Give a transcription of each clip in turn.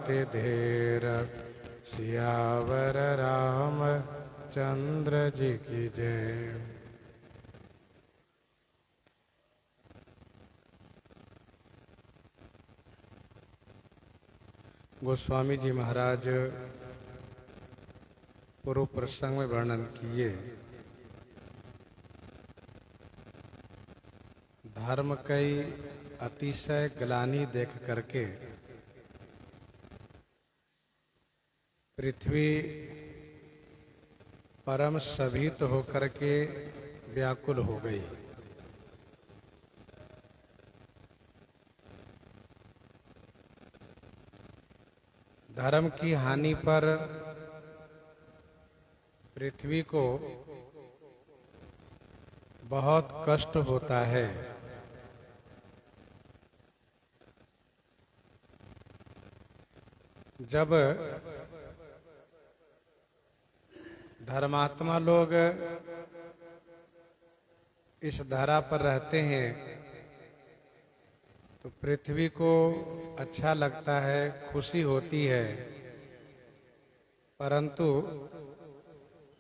लाते धेर। सियावर राम चंद्र जी की जय। गोस्वामी जी महाराज पूर्व प्रसंग में वर्णन किए धर्म कई अतिशय ग्लानि देख करके पृथ्वी परम सभीत होकर के व्याकुल हो गई। धर्म की हानि पर पृथ्वी को बहुत कष्ट होता है। जब धर्मात्मा लोग इस धरा पर रहते हैं तो पृथ्वी को अच्छा लगता है, खुशी होती है। परंतु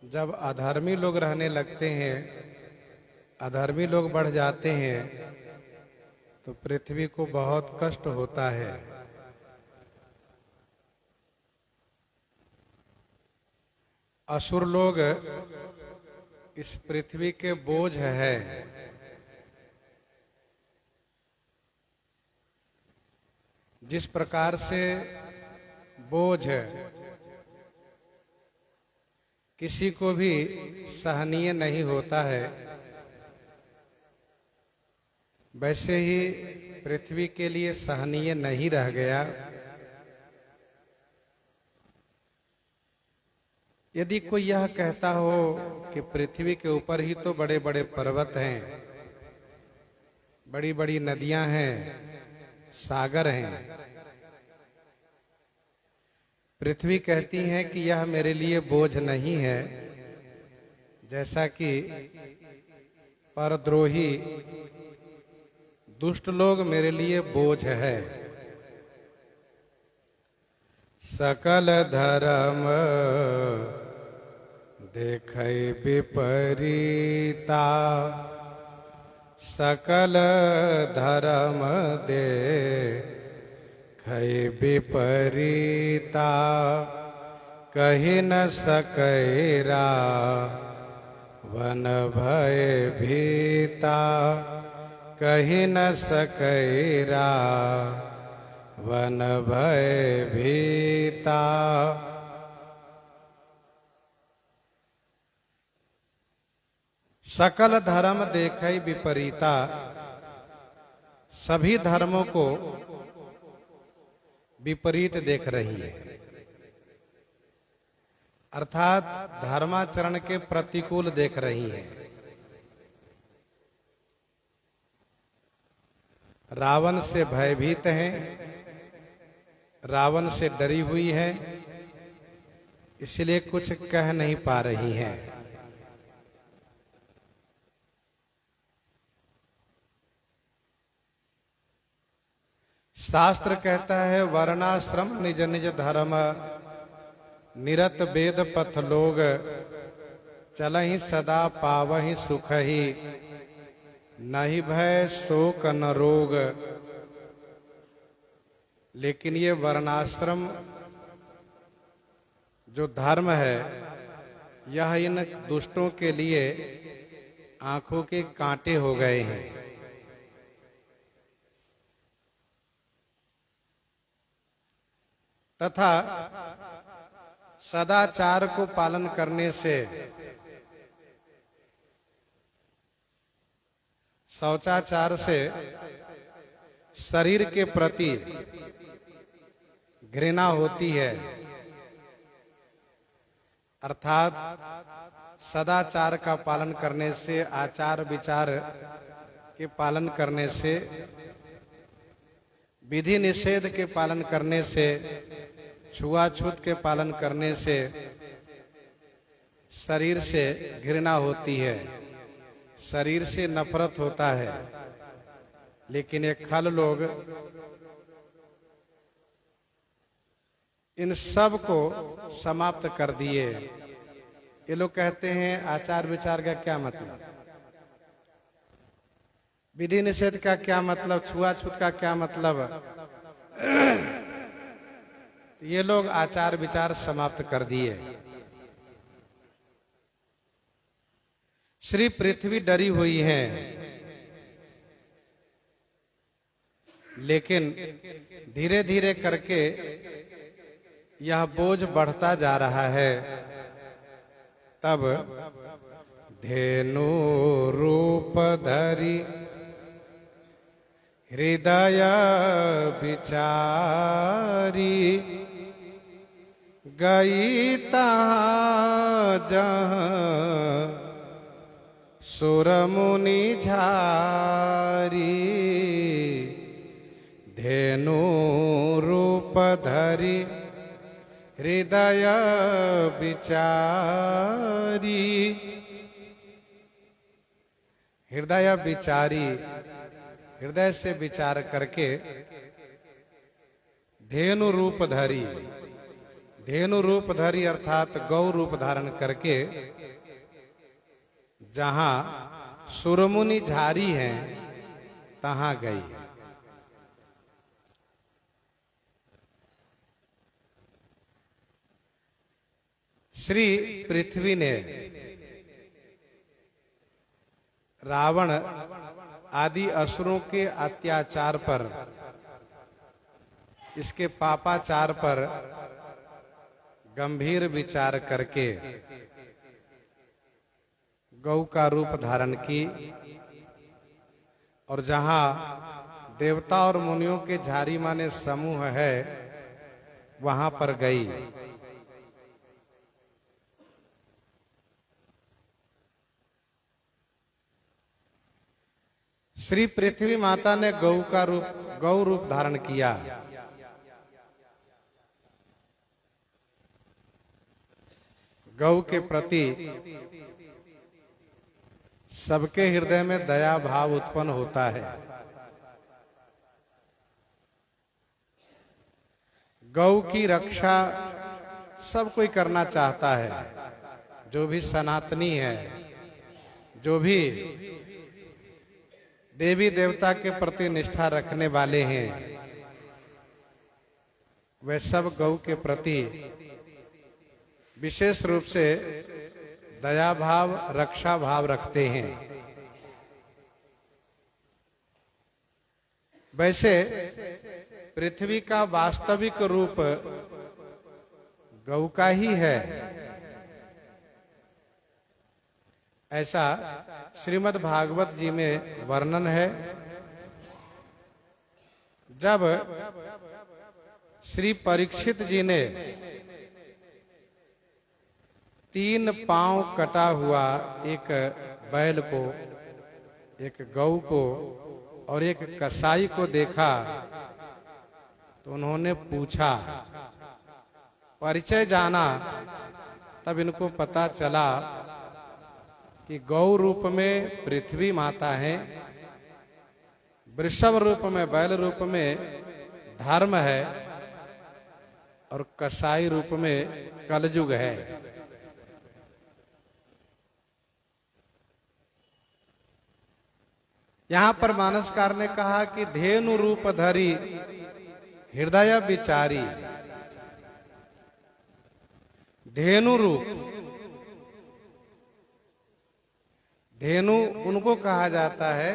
जब अधर्मी लोग रहने लगते हैं, अधर्मी लोग बढ़ जाते हैं तो पृथ्वी को बहुत कष्ट होता है। असुर लोग इस पृथ्वी के बोझ है। जिस प्रकार से बोझ किसी को भी सहनीय नहीं होता है, वैसे ही पृथ्वी के लिए सहनीय नहीं रह गया। यदि कोई यह कहता हो कि पृथ्वी के ऊपर ही तो बड़े बड़े पर्वत हैं, बड़ी बड़ी नदियां हैं, सागर हैं, पृथ्वी कहती है कि यह मेरे लिए बोझ नहीं है। जैसा कि परद्रोही दुष्ट लोग मेरे लिए बोझ है। सकल धर्म देखै विपरीता। सकल धर्म देखै विपरीता। कहि न सकैरा वन भय भीता। कहि न सकैरा वन भय भीता। सकल धर्म देखै विपरीता। सभी धर्मों को विपरीत देख रही है, अर्थात धर्माचरण के प्रतिकूल देख रही है। रावण से भयभीत हैं, रावण से डरी हुई है, इसलिए कुछ कह नहीं पा रही हैं। शास्त्र कहता है वर्णाश्रम निज निज धर्म। निरत वेद पथ लोग चलहि सदा पावहि सुख ही। नहीं भय शोक न रोग। लेकिन ये वर्णाश्रम जो धर्म है, यह इन दुष्टों के लिए आंखों के कांटे हो गए हैं। तथा सदाचार को पालन करने से, शौचाचार से शरीर के प्रति घृणा होती है। अर्थात सदाचार का पालन करने से, आचार विचार के पालन करने से, विधि निषेध के पालन करने से, छुआछूत के पालन करने से शरीर से घृणा होती है, शरीर से नफरत होता है। लेकिन ये खल लोग इन सब को समाप्त कर दिए। ये लोग कहते हैं आचार विचार का क्या मतलब, विधि निषेध का क्या मतलब, छुआछूत का क्या मतलब। ये लोग आचार विचार समाप्त कर दिए। श्री पृथ्वी डरी हुई है, लेकिन धीरे धीरे करके यह बोझ बढ़ता जा रहा है। तब धेनु रूप धरी हृदय विचारी, गई तहाँ जहाँ सुर मुनि झारी। धेनु रूप धरी हृदय विचारी। हृदय विचारी, हृदय से विचार करके धेनु रूप धरी। धेनु रूप धरी अर्थात गौ रूप धारण करके जहां सुरमुनि झारी हैं तहां गई। श्री पृथ्वी ने रावण आदि असुरों के अत्याचार पर, इसके पापाचार पर गंभीर विचार करके गौ का रूप धारण की और जहां देवता और मुनियों के झारी माने समूह है वहां पर गई। श्री पृथ्वी माता ने गौ रूप धारण किया। गौ के प्रति सबके हृदय में दया भाव उत्पन्न होता है। गौ की रक्षा सब कोई करना चाहता है। जो भी सनातनी है, जो भी देवी देवता के प्रति निष्ठा रखने वाले हैं, वे सब गौ के प्रति विशेष रूप से दया भाव, रक्षा भाव रखते हैं। वैसे पृथ्वी का वास्तविक रूप गौ का ही है, ऐसा श्रीमद् भागवत जी में वर्णन है। जब श्री परीक्षित जी ने 3 पांव कटा हुआ एक बैल को, एक गौ को और एक कसाई को देखा तो उन्होंने पूछा, परिचय जाना, तब इनको पता चला कि गौ रूप में पृथ्वी माता है, वृषभ रूप में, बैल रूप में धर्म है और कसाई रूप में कलयुग है। यहां पर मानसकार ने कहा कि धेनु रूप धरी हृदय विचारी। धेनु रूप, धेनु उनको कहा जाता है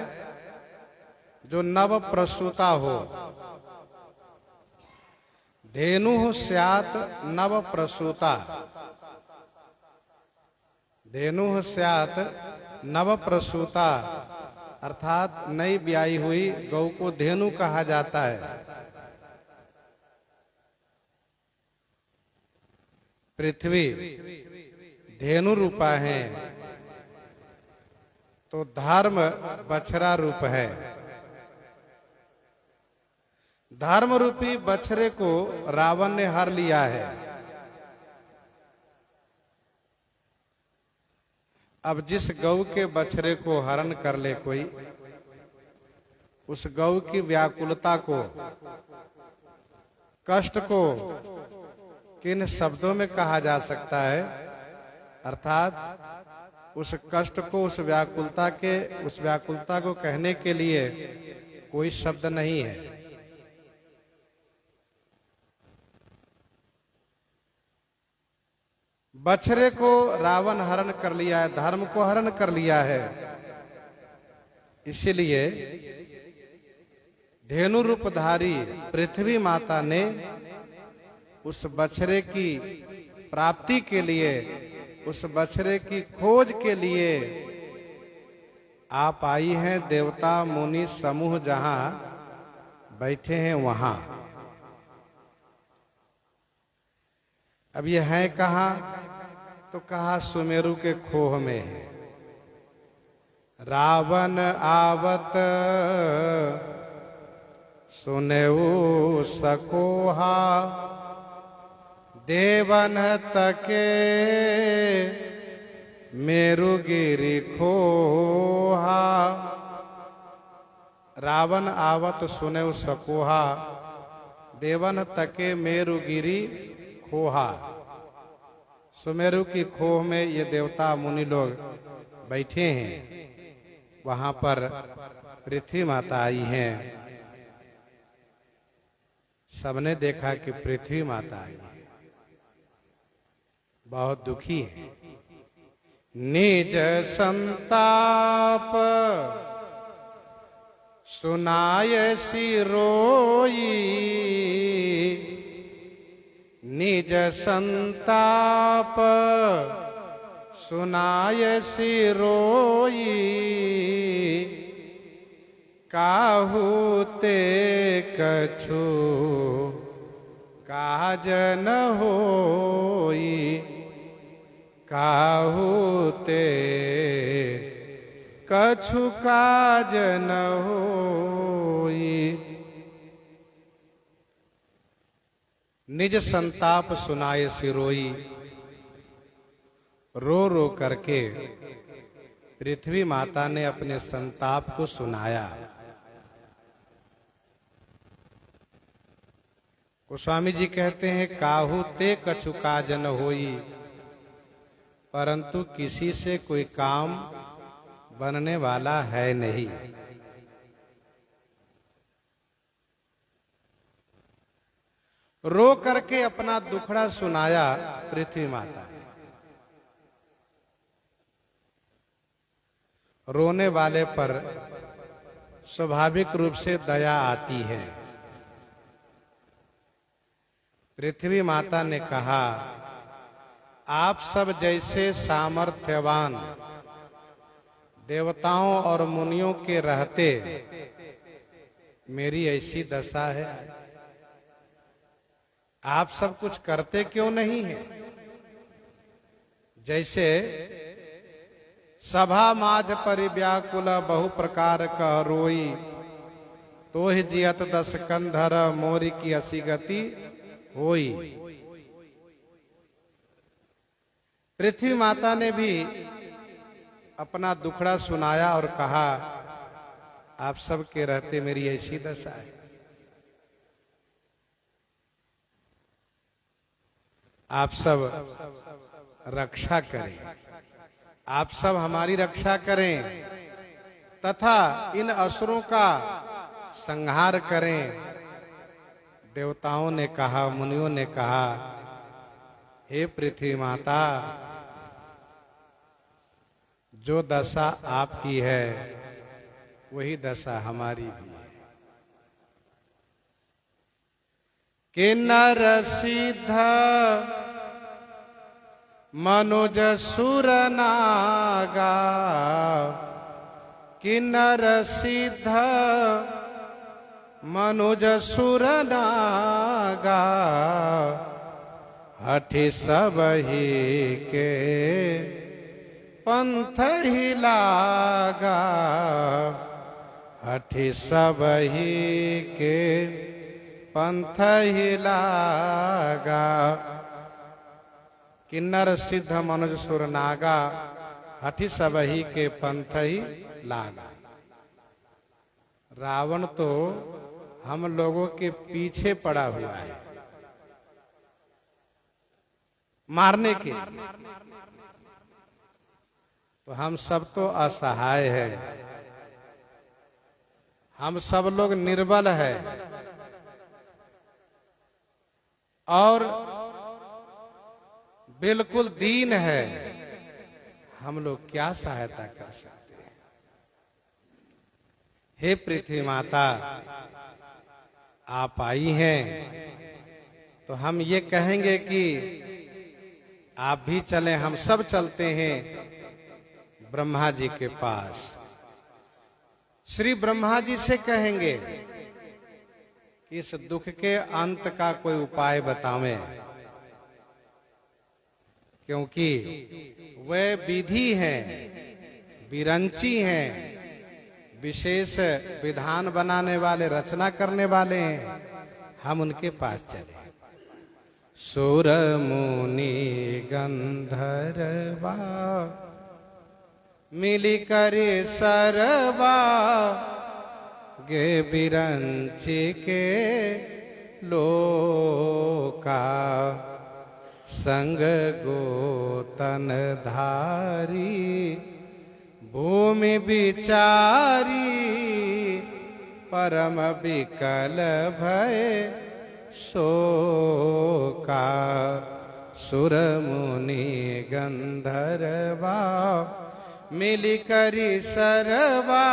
जो नव प्रसूता हो। धेनु स्यात् नव प्रसूता, धेनु स्यात् नव प्रसूता अर्थात नई ब्याई हुई गौ को धेनु कहा जाता है। पृथ्वी धेनु रूपा है तो धर्म बछड़ा रूप है। धर्म रूपी बछड़े को रावण ने हर लिया है। अब जिस गौ के बछड़े को हरण कर ले कोई, उस गौ की व्याकुलता को, कष्ट को किन शब्दों में कहा जा सकता है, अर्थात उस कष्ट को, उस व्याकुलता को कहने के लिए कोई शब्द नहीं है। बछड़े को रावण हरण कर लिया है, धर्म को हरण कर लिया है, इसीलिए धेनु रूपधारी पृथ्वी माता ने उस बछड़े की प्राप्ति के लिए, उस बछड़े की खोज के लिए आप आई हैं। देवता मुनि समूह जहां बैठे हैं वहां। अब ये है कहां? तो कहा सुमेरु के खोह में है। रावण आवत सुनेऊ सकोहा, देवन तके मेरुगिरि खोहा। रावण आवत सुनेऊ सकोहा, देवन तके मेरुगिरि खोहा। सुमेरु की खोह में ये देवता मुनि लोग बैठे हैं, वहां पर पृथ्वी माता आई हैं। सबने देखा कि पृथ्वी माता आई है, बहुत दुखी है। निज संताप सुनाय सिरोई, निज संताप सुनाय सिरोई। काहू ते कछु काज न होई, काहू ते कछु काज न होई। निज संताप सुनाए सिरोई, रो रो करके पृथ्वी माता ने अपने संताप को सुनाया। गोस्वामी जी कहते हैं काहू ते कछु काज न होई, परंतु किसी से कोई काम बनने वाला है नहीं। रो करके अपना दुखड़ा सुनाया पृथ्वी माता ने। रोने वाले पर स्वाभाविक रूप से दया आती है। पृथ्वी माता ने कहा, आप सब जैसे सामर्थ्यवान देवताओं और मुनियों के रहते मेरी ऐसी दशा है। आप सब कुछ करते क्यों नहीं है? जैसे सभा माझ परिव्याकुल बहु प्रकार का रोई, तो ही जियत दस कंधर मोरी की असी गति होई। पृथ्वी माता ने भी अपना दुखड़ा सुनाया और कहा, आप सब के रहते मेरी ऐसी दशा है। आप सब रक्षा करें, आप सब हमारी रक्षा करें तथा इन असुरों का संहार करें। देवताओं ने कहा, मुनियों ने कहा, हे पृथ्वी माता, जो दशा आपकी है वही दशा हमारी भी है। किन्नर सिद्ध मनुज सुर नागा, किन्नर सिद्ध मनुज सुर नागा। हठि सब ही के पंथ ही लागा, हठि सब ही के पंथ ही लागा। किन्नर सिद्ध मनुज सुर नागा, हठि सब ही के पंथ ही लागा। रावण तो हम लोगों के पीछे पड़ा हुआ है। मारने के। तो हम सब तो असहाय है, हम सब लोग निर्बल है और बिल्कुल दीन है। हम लोग क्या सहायता कर सकते हैं? हे पृथ्वी माता, आप आई हैं तो हम ये कहेंगे कि आप भी चलें, हम सब चलते हैं ब्रह्मा जी के पास। श्री ब्रह्मा जी से कहेंगे कि इस दुख के अंत का कोई उपाय बतावें, क्योंकि वे विधि हैं, विरंची हैं, विशेष विधान बनाने वाले, रचना करने वाले हैं। हम उनके पास चले। सुर मुनि गंधर्वा मिली करे सरवा, गे विरंची के लोका, संग गोतन धारी भूमि विचारी, परम विकल भय शोका। सुर मुनि गंधर्वा मिली करी सरवा,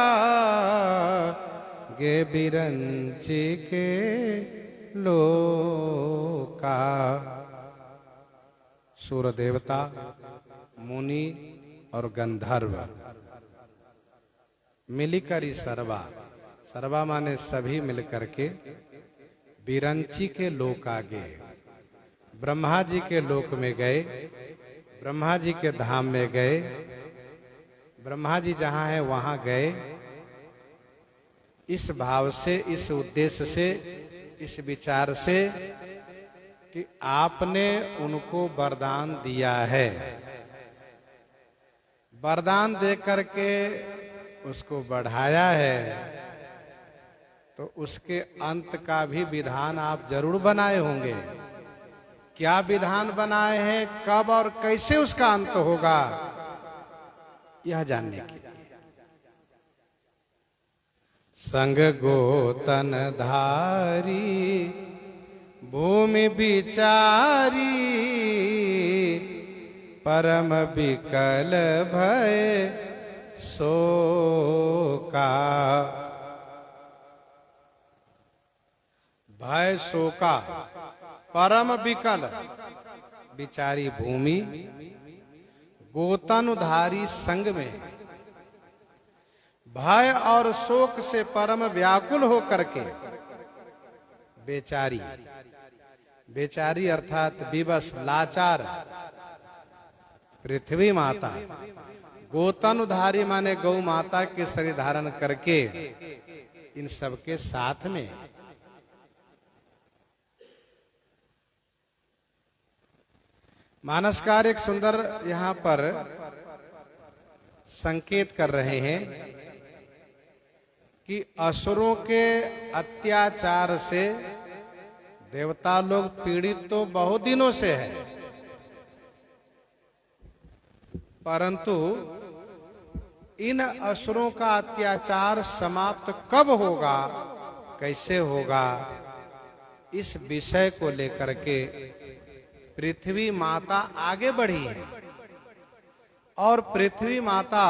गे बिरंची के लोका। सूर देवता, मुनि और गंधर्व मिलकर ही सर्वा, सर्वा माने सभी मिलकर के बिरंची के लोक आ गए, ब्रह्मा जी के लोक में गए, ब्रह्मा जी के धाम में गए। ब्रह्मा जी जहां है वहां गए। इस भाव से, इस उद्देश्य से, इस विचार से कि आपने उनको वरदान दिया है, वरदान दे करके उसको बढ़ाया है, तो उसके अंत का भी विधान आप जरूर बनाए होंगे। क्या विधान बनाए हैं, कब और कैसे उसका अंत होगा, यह जानने के लिए संग गोतन धारी भूमि विचारी, परम विकल भय शोका। भय शोका, परम विकल विचारी भूमि, गोतनुधारी संग में, भय और शोक से परम व्याकुल होकर के बेचारी, बेचारी अर्थात विवश, लाचार पृथ्वी माता, गोतनुधारी माने गौ माता के शरीर धारण करके इन सबके साथ में मानसकार एक सुंदर यहां पर संकेत कर रहे हैं कि असुरों के अत्याचार से देवता लोग पीड़ित तो बहुत दिनों से है, परंतु इन असुरों का अत्याचार समाप्त कब होगा, कैसे होगा, इस विषय को लेकर के पृथ्वी माता आगे बढ़ी है। और पृथ्वी माता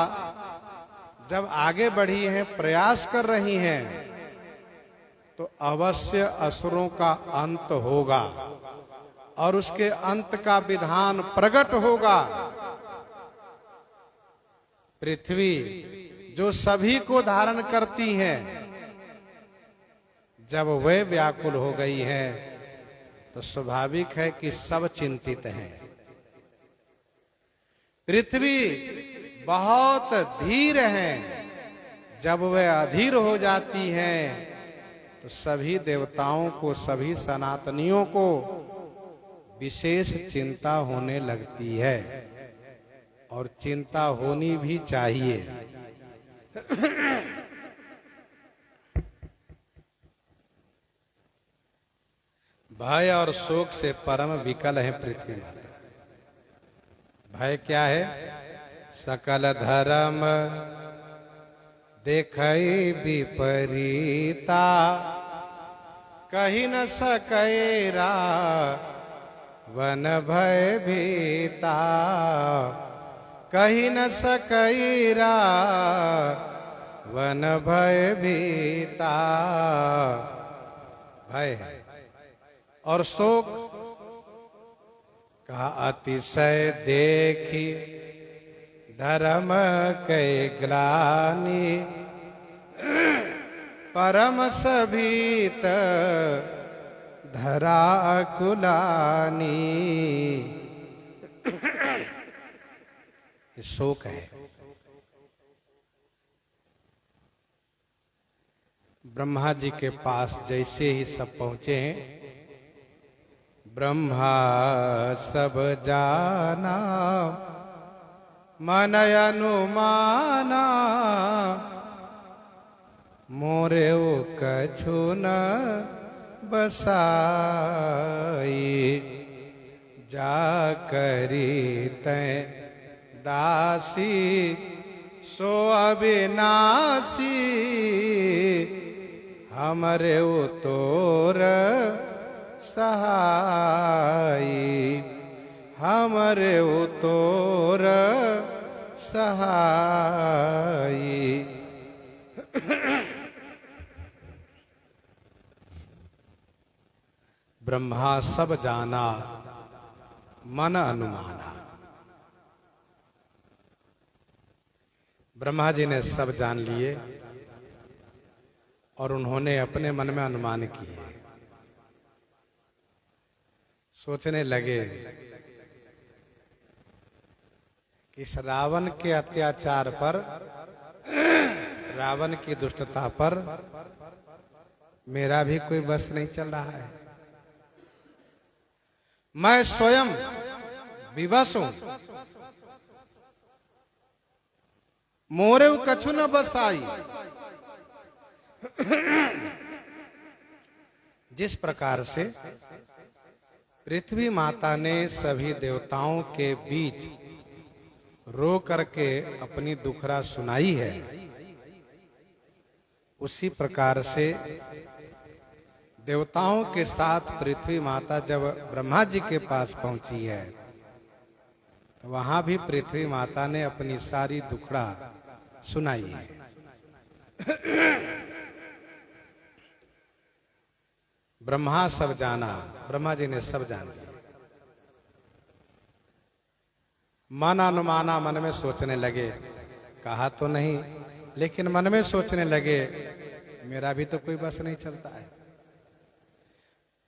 जब आगे बढ़ी है, प्रयास कर रही हैं, तो अवश्य असुरों का अंत होगा और उसके अंत का विधान प्रकट होगा। पृथ्वी जो सभी को धारण करती है, जब वे व्याकुल हो गई है तो स्वाभाविक है कि सब चिंतित हैं। पृथ्वी बहुत धीर है, जब वे अधीर हो जाती हैं तो सभी देवताओं को, सभी सनातनियों को विशेष चिंता होने लगती है, और चिंता होनी भी चाहिए। भय और शोक से परम विकल है पृथ्वी माता। भय क्या है? सकल धर्म देखई विपरीता, कही न सकैरा वन भय भीता, कही न सकैरा वन भय भीता। भय है और शोक का अतिशय देखी धर्म के ग्लानि, परम सभीत धरा कुलानी। ये शोक है। ब्रह्मा जी के पास जैसे ही सब पहुंचे हैं, ब्रह्मा सब जाना मन अनुमाना, मोरे वो कछु न बसाई, जा करी तै दासी सो अविनाशी, हमरे वो तोर सहाई, हमरे वो तोर सहाई। ब्रह्मा सब जाना मन अनुमाना। ब्रह्मा जी ने सब जान लिए और उन्होंने अपने मन में अनुमान किए। सोचने लगे कि इस रावण के अत्याचार पर, रावण की दुष्टता पर मेरा भी कोई बस नहीं चल रहा है। मैं स्वयं विवश हूं, मोरे कछु न बसाई। जिस प्रकार से पृथ्वी माता ने सभी देवताओं के बीच रो करके अपनी दुखड़ा सुनाई है, उसी प्रकार से देवताओं के साथ पृथ्वी माता जब ब्रह्मा जी के पास पहुंची है, तो वहां भी पृथ्वी माता ने अपनी सारी दुखड़ा सुनाई है। ब्रह्मा सब जाना, ब्रह्मा जी ने सब जान लिया। मन अनुमाना, मन में सोचने लगे, कहा तो नहीं लेकिन मन में सोचने लगे मेरा भी तो कोई बस नहीं चलता है।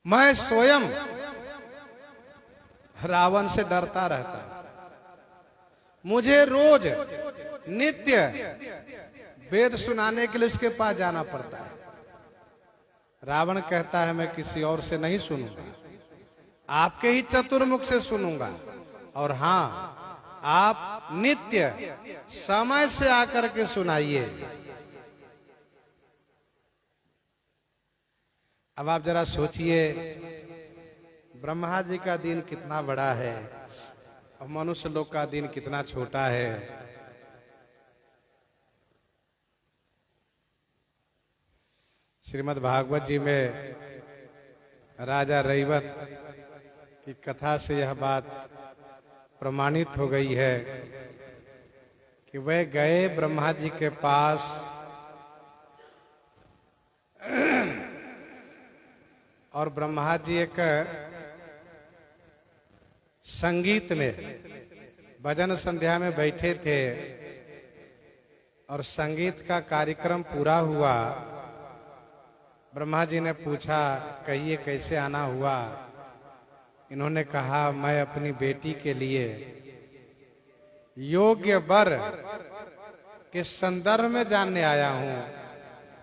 मैं स्वयं रावण से डरता रहता हूं, मुझे रोज नित्य वेद सुनाने के लिए उसके पास जाना पड़ता है। रावण कहता है मैं किसी और से नहीं सुनूंगा, आपके ही चतुर्मुख से सुनूंगा। और हां, आप नित्य समय से आकर के सुनाइए। अब आप जरा सोचिए, ब्रह्मा जी का दिन कितना बड़ा है और मनुष्य लोग का दिन कितना छोटा है। श्रीमद् भागवत जी में राजा रैवत की कथा से यह बात प्रमाणित हो गई है कि वह गए ब्रह्मा जी के पास और ब्रह्मा जी एक संगीत में, भजन संध्या में बैठे थे और संगीत का कार्यक्रम पूरा हुआ। ब्रह्मा जी ने पूछा, कहिए कैसे आना हुआ? इन्होंने कहा, मैं अपनी बेटी के लिए योग्य वर के संदर्भ में जानने आया हूं।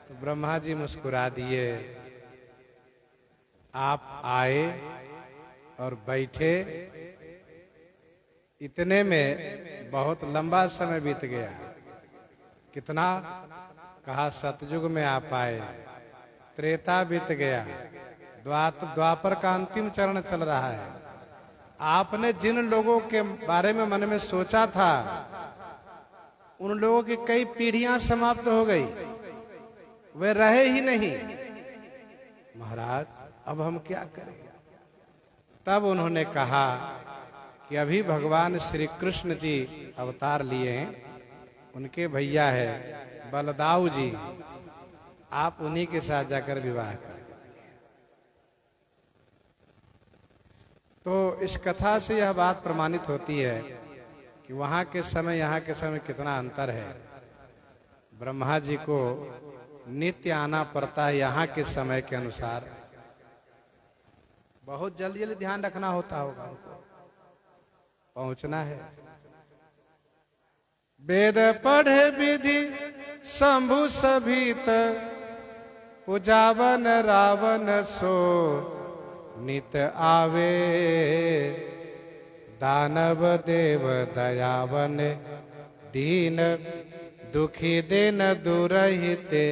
तो ब्रह्मा जी मुस्कुरा दिए। आप आए और बैठे, इतने में बहुत लंबा समय बीत गया। कितना? कहा सतयुग में आप आए, त्रेता बीत गया, द्वापर का अंतिम चरण चल रहा है, आपने जिन लोगों के बारे में मन में सोचा था उन लोगों की कई पीढ़ियां समाप्त हो गई, वे रहे ही नहीं। महाराज अब हम क्या करें? तब उन्होंने कहा कि अभी भगवान श्री कृष्ण जी अवतार लिए हैं, उनके भैया है बलदाऊ जी, आप उन्हीं के साथ जाकर विवाह कर। तो इस कथा से यह बात प्रमाणित होती है कि वहां के समय यहाँ के समय कितना अंतर है। ब्रह्मा जी को नित्य आना पड़ता है यहाँ के समय के अनुसार, बहुत जल्दी जल्दी ध्यान रखना होता होगा, उनको पहुंचना है। वेद पढ़े विधि शंभु सभीत, पुजावन रावण सो नित आवे, दानव देव दयावन दीन, दुखी दिन दुरहिते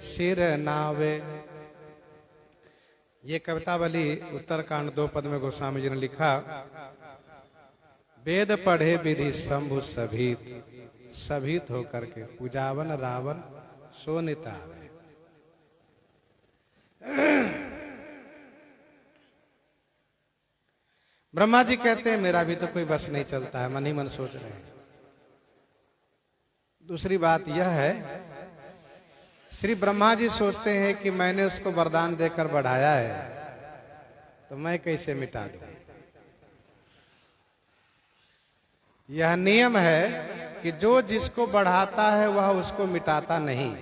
सिर नावे। ये कवितावली उत्तरकांड 2 पद में गोस्वामी जी ने लिखा। वेद पढ़े विधि शंभु सभीत, सभीत होकर के पूजावन रावण सो नित आवे। ब्रह्मा जी कहते हैं मेरा भी तो कोई बस नहीं चलता है, मन ही मन सोच रहे हैं। दूसरी बात यह है, श्री ब्रह्मा जी सोचते हैं कि मैंने उसको वरदान देकर बढ़ाया है तो मैं कैसे मिटा दूं। यह नियम है कि जो जिसको बढ़ाता है वह उसको मिटाता नहीं,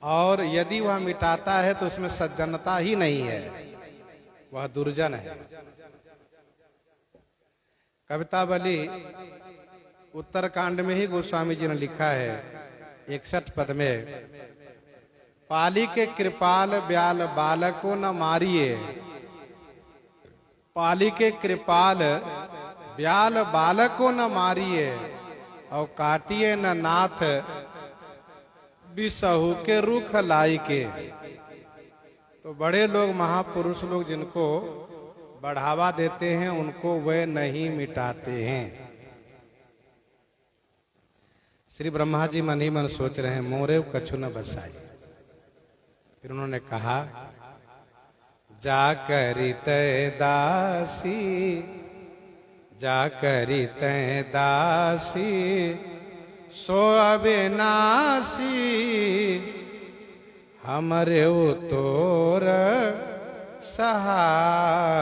और यदि वह मिटाता है तो उसमें सज्जनता ही नहीं है, वह दुर्जन है। कवितावली उत्तरकांड में ही गोस्वामी जी ने लिखा है 61 पद में, पाली के कृपाल ब्याल बालको न मारिए, पाली के कृपाल ब्याल बालको न मारिए, और काटिए न नाथ बिसहु के रुख लाई के। तो बड़े लोग महापुरुष लोग जिनको बढ़ावा देते हैं उनको वे नहीं मिटाते हैं। श्री ब्रह्मा जी मन ही मन सोच रहे हैं मोरे कछु न बसाई। फिर उन्होंने कहा जा करी तय दासी, जा करी तय दासी, सो अविनाशी, हमरे तोर सहाई,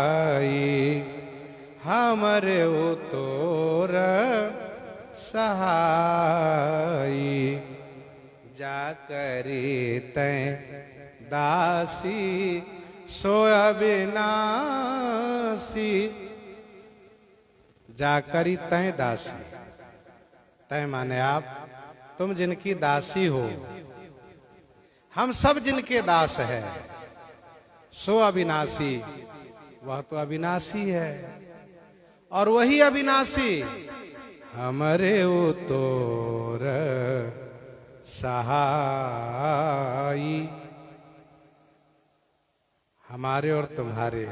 हमरे तोर सहाई, जा करी तै दासी, सो अविनाशी। जा करी तै दासी, तै माने आप, तुम जिनकी दासी हो, हम सब जिनके दास है। सो अविनाशी, वह तो अविनाशी है, और वही अविनाशी हमरे तोर सहाई, हमारे और तुम्हारे,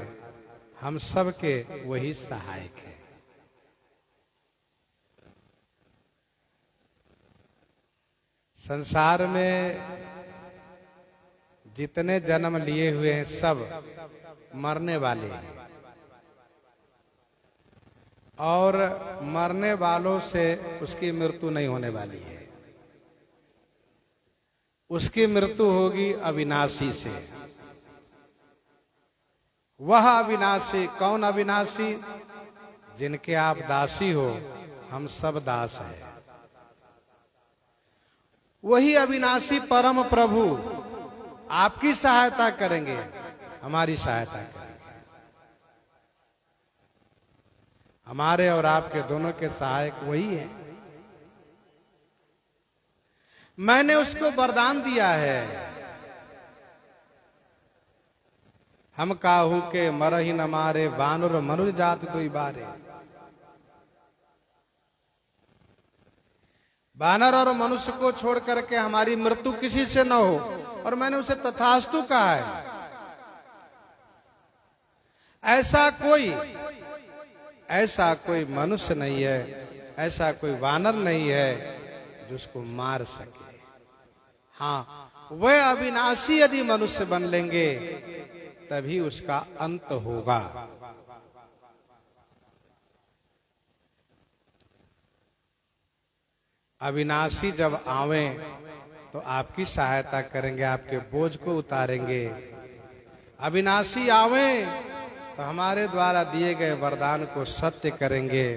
हम सब के वही सहायक है। संसार में जितने जन्म लिए हुए हैं सब मरने वाले हैं, और मरने वालों से उसकी मृत्यु नहीं होने वाली है। उसकी मृत्यु होगी अविनाशी से। वह अविनाशी कौन? अविनाशी जिनके आप दासी हो, हम सब दास हैं। वही अविनाशी परम प्रभु आपकी सहायता करेंगे, हमारी सहायता करेंगे। हमारे और आपके दोनों के सहायक वही है। मैंने उसको वरदान दिया है, हम काहू के मरहि न मारे, वानुर मनुज जात दुई बारे। वानर और मनुष्य को छोड़ करके हमारी मृत्यु किसी से न हो, और मैंने उसे तथास्तु कहा है। ऐसा कोई मनुष्य नहीं है, ऐसा कोई वानर नहीं है जो उसको मार सके। हाँ, वह अविनाशी यदि मनुष्य बन लेंगे तभी उसका अंत होगा। अविनाशी जब आवे तो आपकी सहायता करेंगे, आपके बोझ को उतारेंगे। अविनाशी आवे तो हमारे द्वारा दिए गए वरदान को सत्य करेंगे,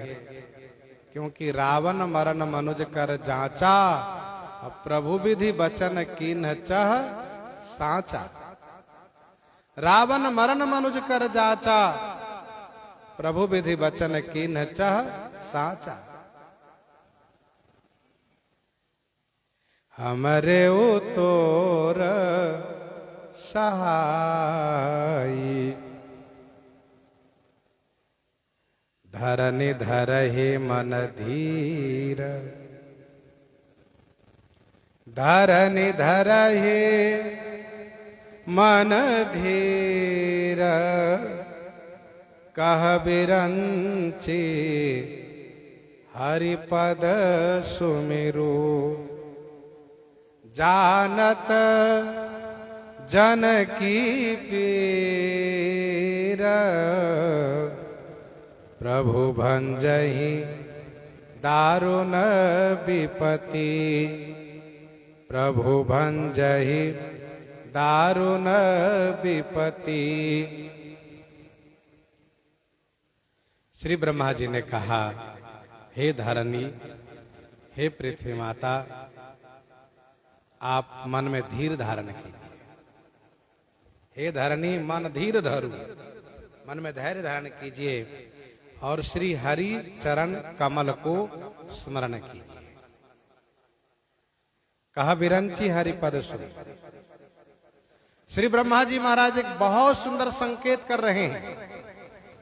क्योंकि रावण मरण मनुज कर जांचा, प्रभु विधि वचन कीन्ह चह साचा। रावण मरण मनुज कर जांचा, प्रभु विधि वचन कीन्ह चह साचा। हमरे उतोर सहाई, धरनि धरहि मन धीर। धरनि धरहि मन धीर, कह बिरंची हरिपद सुमिरु। जानत जन की पीर, प्रभु भंजहि दारुण विपति। प्रभु भंजहि दारुण विपति। श्री ब्रह्मा जी ने कहा, हे धरणी, हे पृथ्वी माता, आप मन में धीर धारण कीजिए। हे धरणी, मन धीर धरु, मन में धैर्य धारण कीजिए और श्री हरि चरण कमल को स्मरण कीजिए। कहा विरंची हरिपद सुन। श्री ब्रह्मा जी महाराज एक बहुत सुंदर संकेत कर रहे हैं,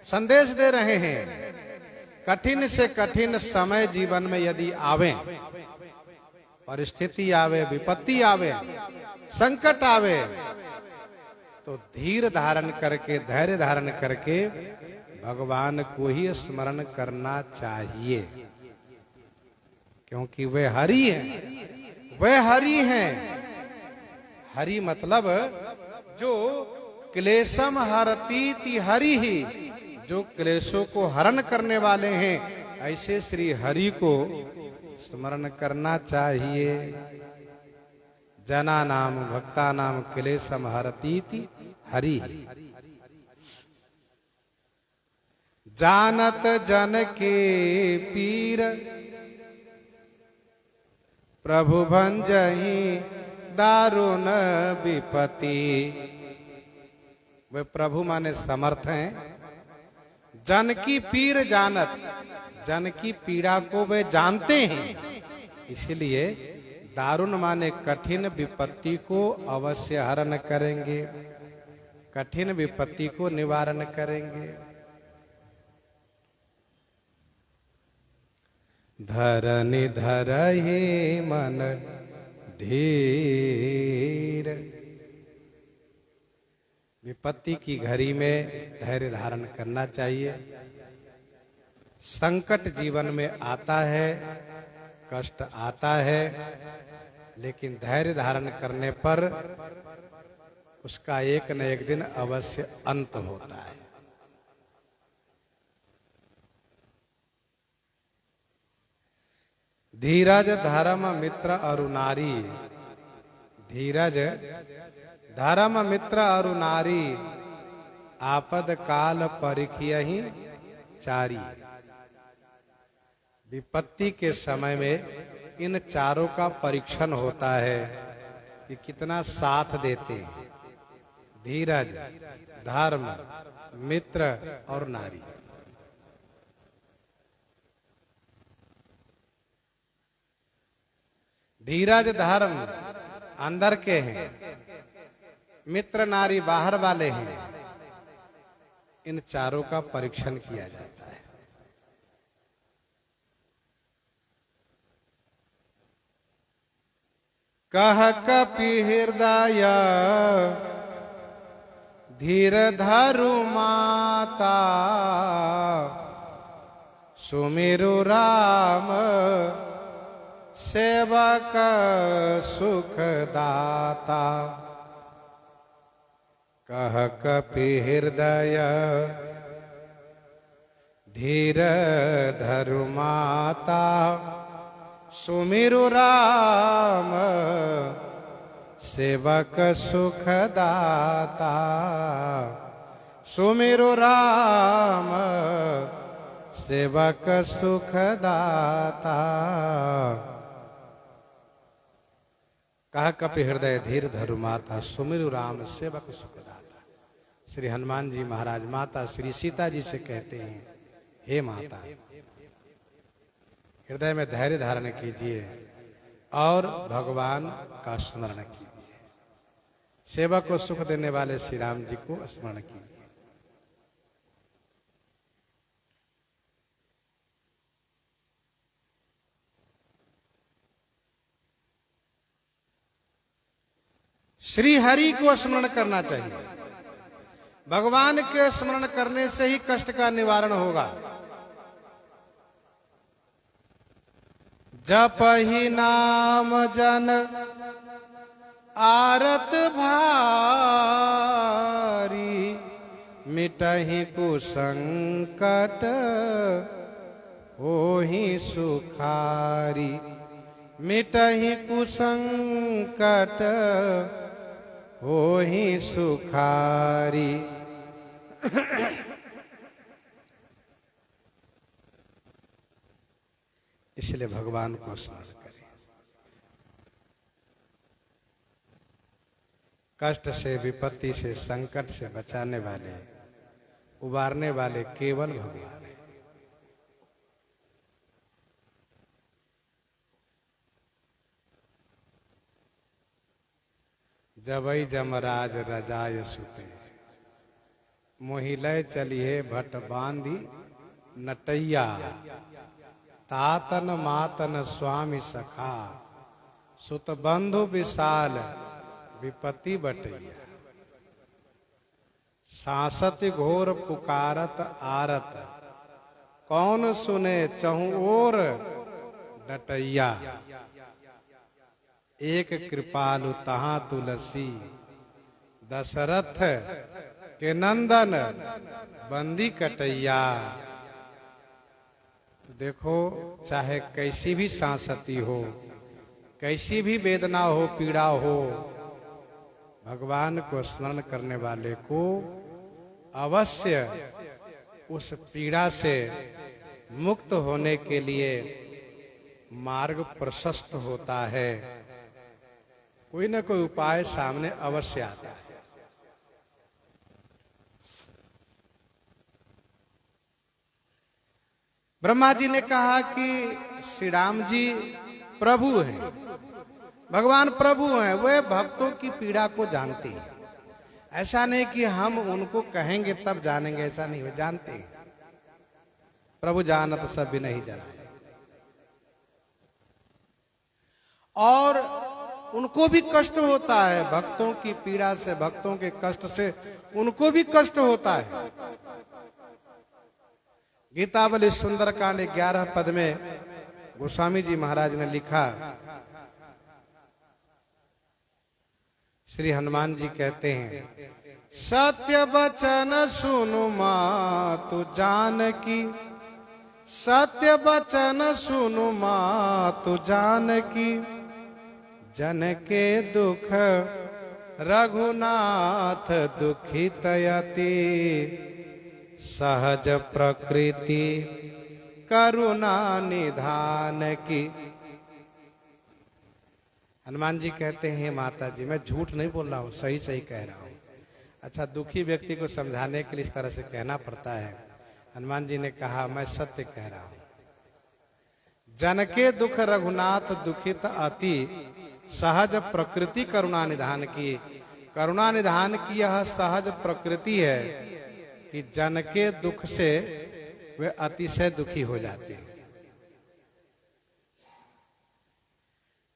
संदेश दे रहे हैं। कठिन से कठिन समय जीवन में यदि आवे, परिस्थिति आवे, विपत्ति आवे, संकट आवे, तो धीर धारण करके, धैर्य धारण करके भगवान को ही स्मरण करना चाहिए, क्योंकि वे हरि हैं। वे हरि हैं। हरि मतलब जो क्लेशम हरतीति हरि ही, जो क्लेशों को हरण करने वाले हैं, ऐसे श्री हरि को स्मरण करना चाहिए। जना नाम भक्ता नाम क्लेशम हरतीति हरि। जानत जन के पीर, प्रभु भंजहि दारुण विपति। वे प्रभु माने समर्थ हैं। जन की पीर जानत, जन की पीड़ा को वे जानते हैं, इसलिए दारुण माने कठिन विपत्ति को अवश्य हरण करेंगे, कठिन विपत्ति को निवारण करेंगे। धरनि धरहि मन धीर। विपत्ति की घड़ी में धैर्य धारण करना चाहिए। संकट जीवन में आता है, कष्ट आता है, लेकिन धैर्य धारण करने पर उसका एक न एक दिन अवश्य अंत होता है। धीरज धर्म मित्र अरु नारी। धीरज धर्म मित्र अरु नारी, आपद काल परिखियहि चारी। विपत्ति के समय में इन चारों का परीक्षण होता है कि कितना साथ देते हैं। धीरज, धर्म, मित्र और नारी। धीरज धर्म अंदर के हैं, मित्र नारी बाहर वाले हैं। इन चारों का परीक्षण किया जाता है। कह कपि हृदय धीर धरु माता सुमिरु राम सेवक सुख दाता। कह कपि हृदय धीर धरु माता सुमिरु राम सेवक सुख दाता। सुमिरु राम सेवक सुख दाता। कह कपि हृदय धीर धरु माता सुमिरु राम सेवक सुख दाता। श्री हनुमान जी महाराज माता श्री सीता जी से कहते हैं, हे माता, हृदय में धैर्य धारण कीजिए और भगवान का स्मरण कीजिए। सेवक को सुख देने वाले श्री राम जी को स्मरण कीजिए। श्री हरि को स्मरण करना चाहिए। भगवान के स्मरण करने से ही कष्ट का निवारण होगा। जप ही नाम जन आरत भारी मिटहि कुसंकट होहि सुखारी। मिटहि कुसंकट होहि सुखारी। इसलिए भगवान को स्मरण करें। कष्ट से, विपत्ति से, संकट से बचाने वाले, उबारने वाले केवल भगवान हैं। जबई जमराज रजाय सुते मोहिलय चलिए भट बांधी नटैया। तातन मातन स्वामी सखा सुत बंधु विशाल विपत्ति बटैया। सांसत घोर पुकारत आरत कौन सुने चहु ओर डटैया। एक कृपालु तहां तुलसी दशरथ के नंदन बंदी कटैया। देखो, चाहे कैसी भी सांसती हो, कैसी भी वेदना हो, पीड़ा हो, भगवान को स्मरण करने वाले को अवश्य उस पीड़ा से मुक्त होने के लिए मार्ग प्रशस्त होता है। कोई न कोई उपाय सामने अवश्य आता है। ब्रह्मा जी ने कहा कि श्री राम जी प्रभु हैं, भगवान प्रभु हैं, वे भक्तों की पीड़ा को जानते हैं। ऐसा नहीं कि हम उनको कहेंगे तब जानेंगे, ऐसा नहीं, वे जानते हैं। प्रभु जानत सब भी नहीं जाने। और उनको भी कष्ट होता है, भक्तों की पीड़ा से, भक्तों के कष्ट से उनको भी कष्ट होता है। गीतावली सुंदरकांड 11 पद में गोस्वामी जी महाराज ने लिखा, श्री हनुमान जी कहते हैं, सत्य वचन सुनु मातु जानकी। सत्य वचन सुनु मातु जानकी। जन के दुख रघुनाथ दुखित यति। सहज प्रकृति करुणा निधान की। हनुमान जी कहते हैं, माता जी मैं झूठ नहीं बोल रहा हूँ, सही सही कह रहा हूँ। अच्छा, दुखी व्यक्ति को समझाने के लिए इस तरह से कहना पड़ता है। हनुमान जी ने कहा, मैं सत्य कह रहा हूँ। जन के दुख रघुनाथ दुखित अति। सहज प्रकृति करुणा निधान की। करुणा निधान की यह सहज प्रकृति है कि जन के दुख से वे अतिशय दुखी हो जाते हैं।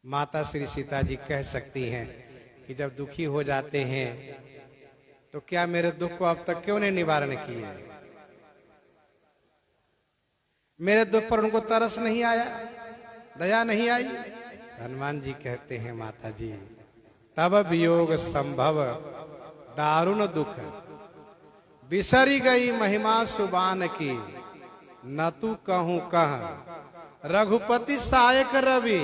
माता श्री सीता जी कह सकती हैं कि जब दुखी हो जाते हैं तो क्या मेरे दुख को अब तक क्यों नहीं निवारण किए? मेरे दुख पर उनको तरस नहीं आया, दया नहीं आई? हनुमान जी कहते हैं माता जी, तब वियोग संभव दारुण दुख, बिसरी गई महिमा सुबान की, न तू कहूं कह रघुपति सायक रवि,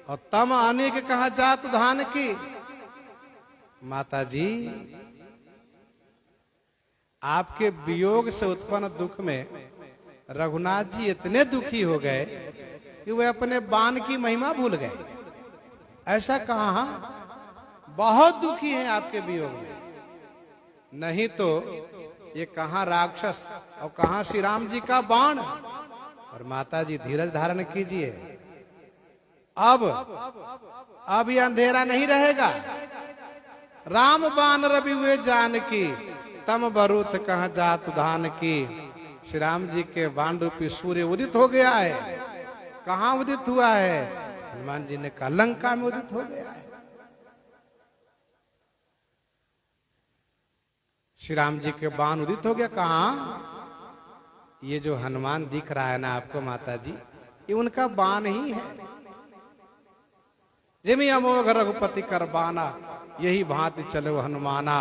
और तम अनेक कहा जात धान की। माता जी, आपके वियोग से उत्पन्न दुख में रघुनाथ जी इतने दुखी हो गए कि वे अपने बाण की महिमा भूल गए। ऐसा कहा, बहुत दुखी हैं आपके वियोग में। नहीं तो ये कहां राक्षस और कहां श्री राम जी का बाण। और माता जी धीरज धारण कीजिए, अब ये अंधेरा नहीं रहेगा। राम बाण रवि हुए जानकी, तम बरूथ कहां जात धान की। श्री राम जी के बाण रूपी सूर्य उदित हो गया है। कहां उदित हुआ है? हनुमान जी ने कहा, लंका में उदित हो गया है। श्री राम जी के बाण उदित हो गया। कहां? ये जो हनुमान दिख रहा है ना आपको माता जी, ये उनका बाण ही है। जिमि अमोघ रघुपति कर बाना, यही भांति चलो हनुमाना।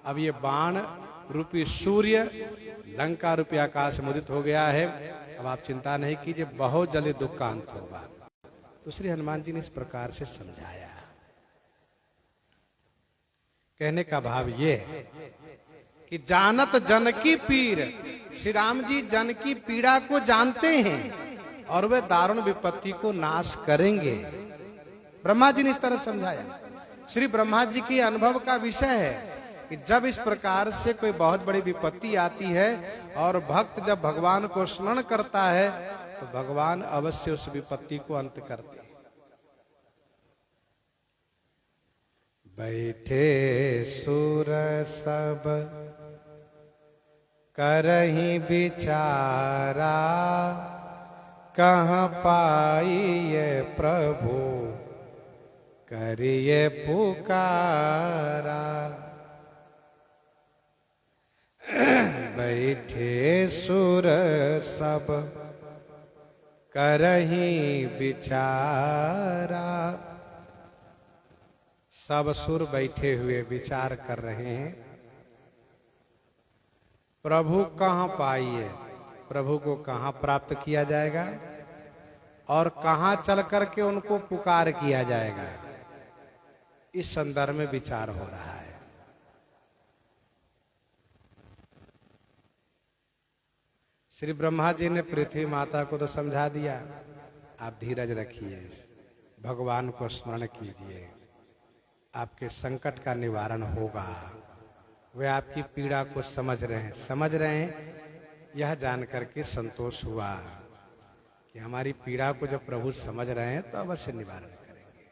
अब ये बाण रूपी सूर्य लंका रूपी आकाश में उदित हो गया है। अब आप चिंता नहीं कीजिए, बहुत जल्दी दुख का अंत होगा। तो श्री हनुमान जी ने इस प्रकार से समझाया। कहने का भाव ये है कि जानत जन की पीर, श्री राम जी जन की पीड़ा को जानते हैं और वे दारुण विपत्ति को नाश करेंगे। ब्रह्मा जी ने इस तरह समझाया। श्री ब्रह्मा जी के अनुभव का विषय है कि जब इस प्रकार से कोई बहुत बड़ी विपत्ति आती है और भक्त जब भगवान को स्मरण करता है तो भगवान अवश्य उस विपत्ति को अंत करते हैं। बैठे सुर सब करहि विचारा, कहाँ पाइए प्रभु करिए पुकारा। बैठे सुर सब करहि विचारा, सब सुर बैठे हुए विचार कर रहे हैं, प्रभु कहाँ पाइए, प्रभु को कहाँ प्राप्त किया जाएगा और कहाँ चल करके उनको पुकार किया जाएगा। इस संदर्भ में विचार हो रहा है। श्री ब्रह्मा जी ने पृथ्वी माता को तो समझा दिया, आप धीरज रखिए, भगवान को स्मरण कीजिए, आपके संकट का निवारण होगा। वे आपकी पीड़ा को समझ रहे हैं। यह जान करके संतोष हुआ कि हमारी पीड़ा को जब प्रभु समझ रहे हैं तो अवश्य निवारण करेंगे।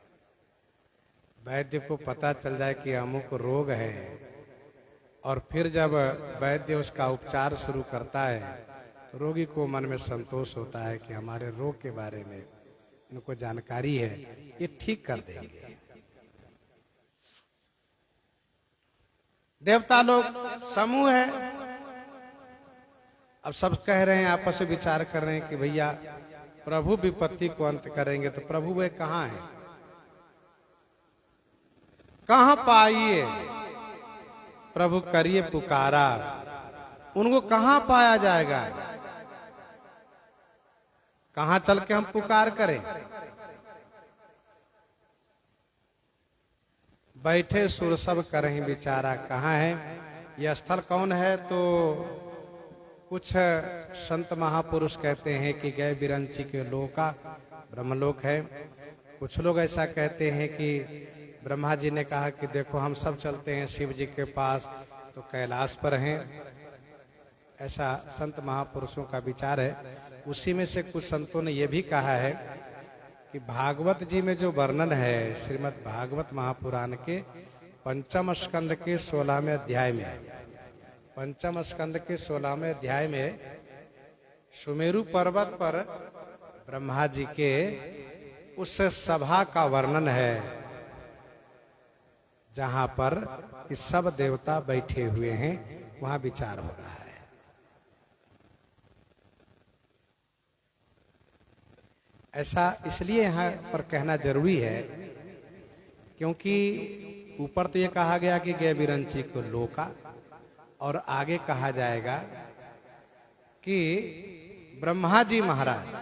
वैद्य को पता चल जाए कि अमुक रोग है और फिर जब वैद्य उसका उपचार शुरू करता है तो रोगी को मन में संतोष होता है कि हमारे रोग के बारे में इनको जानकारी है, ये ठीक कर देंगे। देवता लोग समूह है, अब सब कह रहे हैं, आपस में विचार कर रहे हैं कि भैया प्रभु विपत्ति को अंत करेंगे, तो प्रभु वे कहाँ हैं, कहाँ पाइए, प्रभु करिए पुकारा, उनको कहाँ पाया जाएगा, कहाँ चल के हम पुकार करें। बैठे सुर सब करहीं विचारा, कहाँ है यह स्थल, कौन है? तो कुछ संत महापुरुष कहते हैं कि गए बिरंची के लोका ब्रह्मलोक है। कुछ लोग ऐसा कहते हैं कि ब्रह्मा जी ने कहा कि देखो हम सब चलते हैं शिव जी के पास, तो कैलाश पर हैं। ऐसा संत महापुरुषों का विचार है। उसी में से कुछ संतों ने यह भी कहा है कि भागवत जी में जो वर्णन है, श्रीमद् भागवत महापुराण के पंचम स्कंद के 16वें अध्याय में है। पंचम स्कंद के 16वें अध्याय में सुमेरु पर्वत पर ब्रह्मा जी के उस सभा का वर्णन है जहां पर कि सब देवता बैठे हुए हैं, वहां विचार हो रहा है। ऐसा इसलिए यहां पर कहना जरूरी है क्योंकि ऊपर तो ये कहा गया कि गए विरंची को लोका, और आगे कहा जाएगा कि ब्रह्मा जी महाराज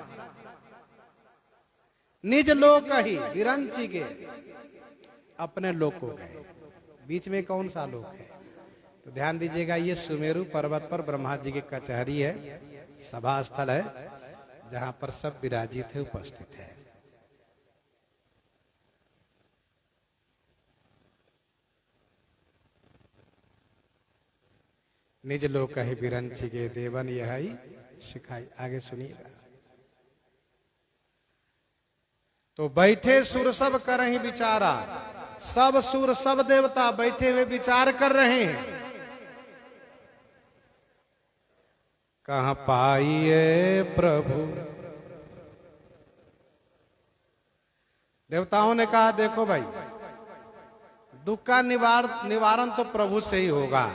निज लोक ही विरंची के अपने लोक को गए। बीच में कौन सा लोक है? तो ध्यान दीजिएगा, ये सुमेरु पर्वत पर ब्रह्मा जी की कचहरी है, सभा स्थल है, जहां पर सब विराजित है, उपस्थित है। निज लोक ही विरंची के देवन यह सिखाई। आगे सुनिएगा। तो बैठे सुर सब करहि विचारा, सब सुर सब देवता बैठे हुए विचार कर रहे हैं। कहां पाइए प्रभु? देवताओं ने कहा देखो भाई, दुख का निवारण तो प्रभु से ही होगा।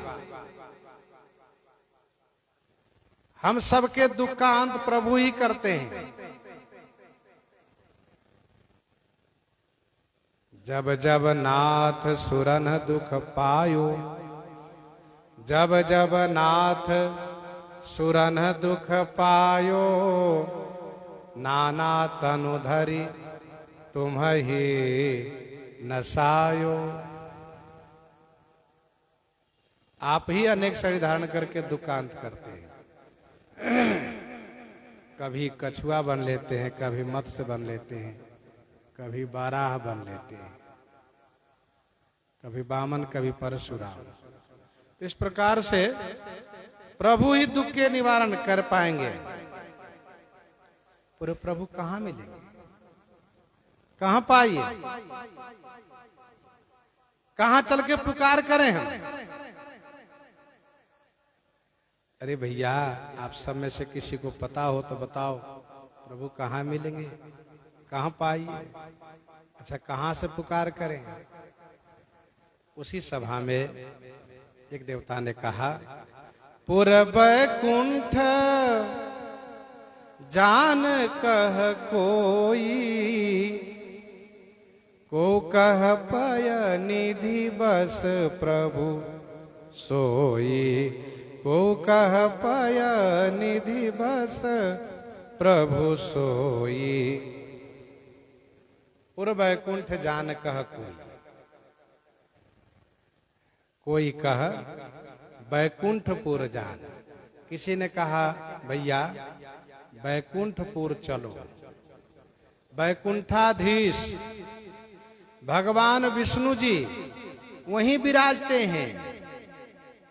हम सबके दुख का अंत प्रभु ही करते हैं। जब जब नाथ सुरन दुख पायो, जब जब नाथ सुरन दुख पायो, नाना तनु धरि तुम ही नसायो। आप ही अनेक शरीर धारण करके दुखांत करते हैं। कभी कछुआ बन लेते हैं, कभी मत्स्य बन लेते हैं, कभी बाराह बन लेते हैं, कभी वामन, कभी परशुराम। इस प्रकार से प्रभु ही दुख के निवारण कर पाएंगे। पूरे प्रभु कहां मिलेंगे? कहां पाइए? कहां चल के पुकार करें हम? अरे भैया, आप सब में से किसी को पता हो तो बताओ, प्रभु कहां मिलेंगे, कहां पाइए? अच्छा, कहां से पुकार करें? उसी सभा में एक देवता ने कहा, पुर बैकुंठ जान कह कोई, को कह पय निधि बस प्रभु सोई, को कह पय निधि बस प्रभु सोई। पुर बैकुंठ जान कह कोई, कोई कह बैकुंठपुर जान। किसी ने कहा भैया बैकुंठपुर चलो, बैकुंठाधीश भगवान विष्णु जी वहीं विराजते हैं,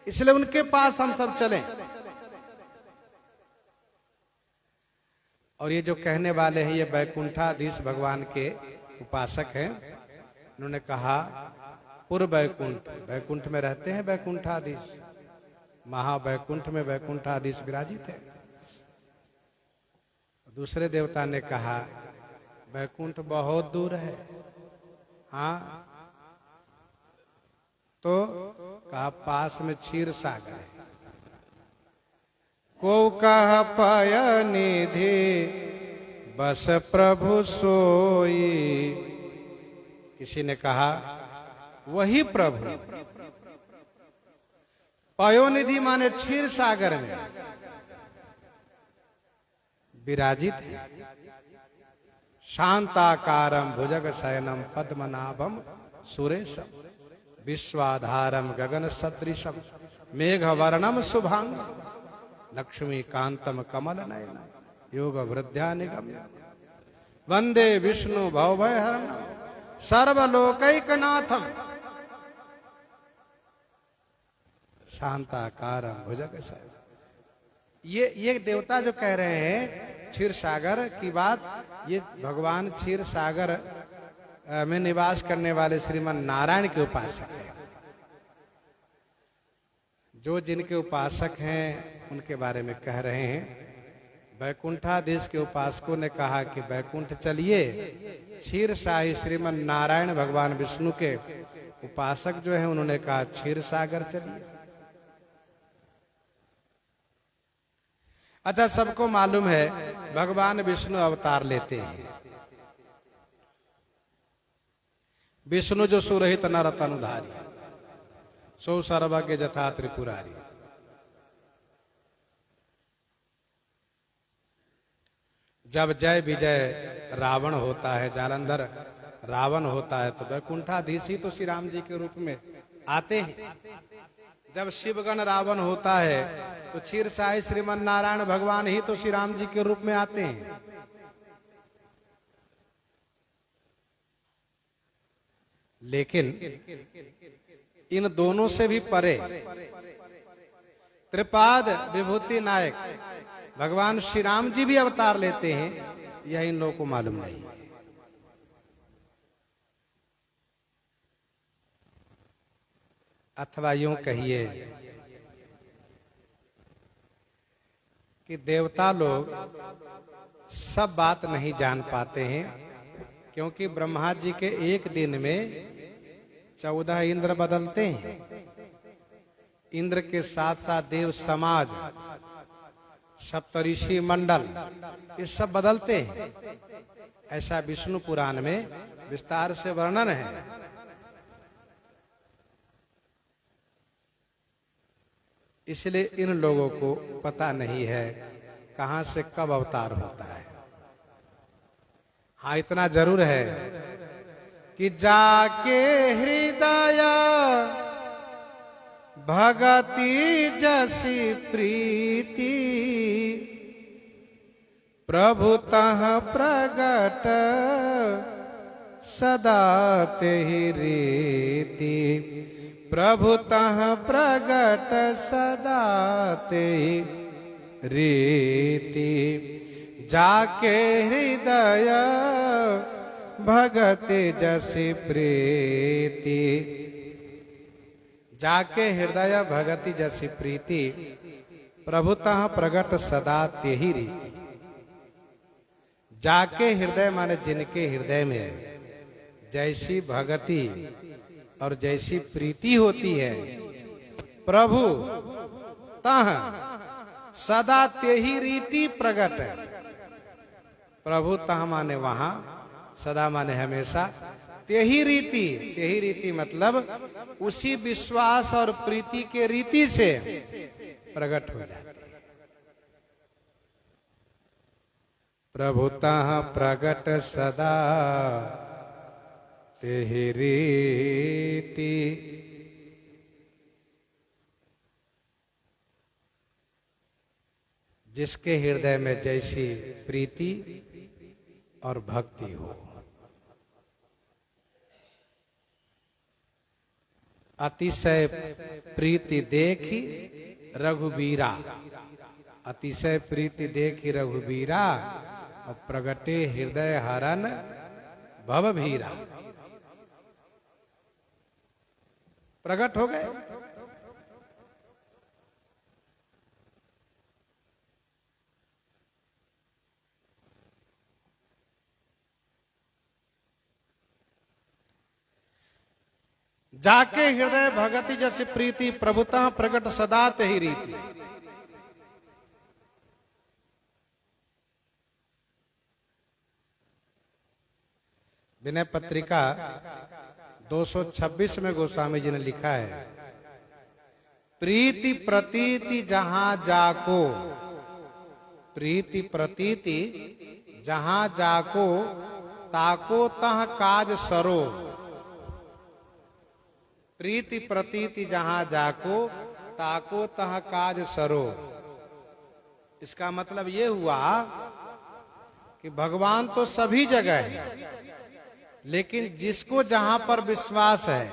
इसलिए उनके पास हम सब चलें। और ये जो कहने वाले हैं, ये बैकुंठाधीश भगवान के उपासक हैं। उन्होंने कहा पुर बैकुंठ, बैकुंठ में रहते हैं बैकुंठाधीश, महावैकुंठ में बैकुंठाधीश विराजित है। दूसरे देवता ने कहा बैकुंठ बहुत दूर है। हाँ, तो कहा पास में क्षीर सागर है। को कह पय निधि बस प्रभु सोई। किसी ने कहा वही प्रभु पयोनिधि माने क्षीर सागर में विराजित है। शांताकारम भुजग शयनम पद्मनाभम सुरेशम, विश्वाधारम गगन सदृशम, मेघ वर्णम शुभांग, लक्ष्मी कांतम कमल नयन, योग वृद्ध्या निगम्य, वंदे विष्णु भवभयहरणम, सर्वलोकैकनाथम, शांताकारम भुजग शयनम। ये देवता जो कह रहे हैं क्षीर सागर की बात, ये भगवान क्षीर सागर में निवास करने वाले श्रीमन नारायण के उपासक हैं। जो जिनके उपासक हैं उनके बारे में कह रहे हैं। बैकुंठाधीश के उपासकों ने कहा कि बैकुंठ चलिए, क्षीर शाही श्रीमन नारायण भगवान विष्णु के उपासक जो है उन्होंने कहा क्षीर सागर चलिए। अच्छा, सबको मालूम है भगवान विष्णु अवतार लेते हैं। विष्णु जो सुरहित नर तनुधारी, सो सर्वज्ञ जथा त्रिपुरारी। जब जय विजय रावण होता है, जालंधर रावण होता है, तो वैकुंठाधीश ही तो श्री राम जी के रूप में आते हैं। जब शिवगण रावण होता है तो क्षीरसाई श्रीमन नारायण भगवान ही तो श्री राम जी के रूप में आते हैं। लेकिन इन दोनों से भी परे त्रिपाद विभूति नायक भगवान श्री राम जी भी अवतार लेते हैं, यह इन लोगों को मालूम नहीं है। अथवा यूं कहिए कि देवता लोग सब बात नहीं जान पाते हैं, क्योंकि ब्रह्मा जी के एक दिन में 14 इंद्र बदलते हैं। इंद्र के साथ साथ देव समाज, सप्तऋषि मंडल, ये सब बदलते हैं। ऐसा विष्णु पुराण में विस्तार से वर्णन है। इसलिए इन लोगों को पता नहीं है कहां से कब अवतार होता है। हाँ, इतना जरूर है कि जाके हृदय भगति जसी प्रीति, प्रभु तह प्रगट सदा तेहि रीति। प्रभु तह प्रगट सदा तेहि रीति। जाके हृदय भगति जसी प्रीति। जाके हृदय भगति जसी प्रीति, प्रभुतः प्रगट सदा तेहि रीति। जाके हृदय माने जिनके हृदय में जैसी भगति और जैसी प्रीति होती है, प्रभु तह सदा तेहि रीति प्रगट है। प्रभु तह माने वहां, सदा माने हमेशा, तेहि रीति। तेहि रीति मतलब उसी विश्वास और प्रीति के रीति से प्रकट हो जाती है। प्रभुतः प्रगट सदा तेहि रीति। जिसके हृदय में जैसी प्रीति और भक्ति हो। अतिशय प्रीति देखी रघुबीरा। अतिशय प्रीति देखी रघुबीरा, और प्रगटे हृदय हरन भवभीरा। प्रगट हो गए। जाके हृदय भगति जैसी प्रीति, प्रभुता प्रगट सदा तेहि रीति। विनय पत्रिका 226 में गोस्वामी जी ने लिखा है, प्रीति प्रतीति जहां जाको। प्रीति प्रतीति जहां जाको, ताको तह काज सरो। प्रीति प्रतीति जहां जाको, ताको तह काज सरो। इसका मतलब ये हुआ कि भगवान तो सभी जगह है, लेकिन जिसको जहां पर विश्वास है,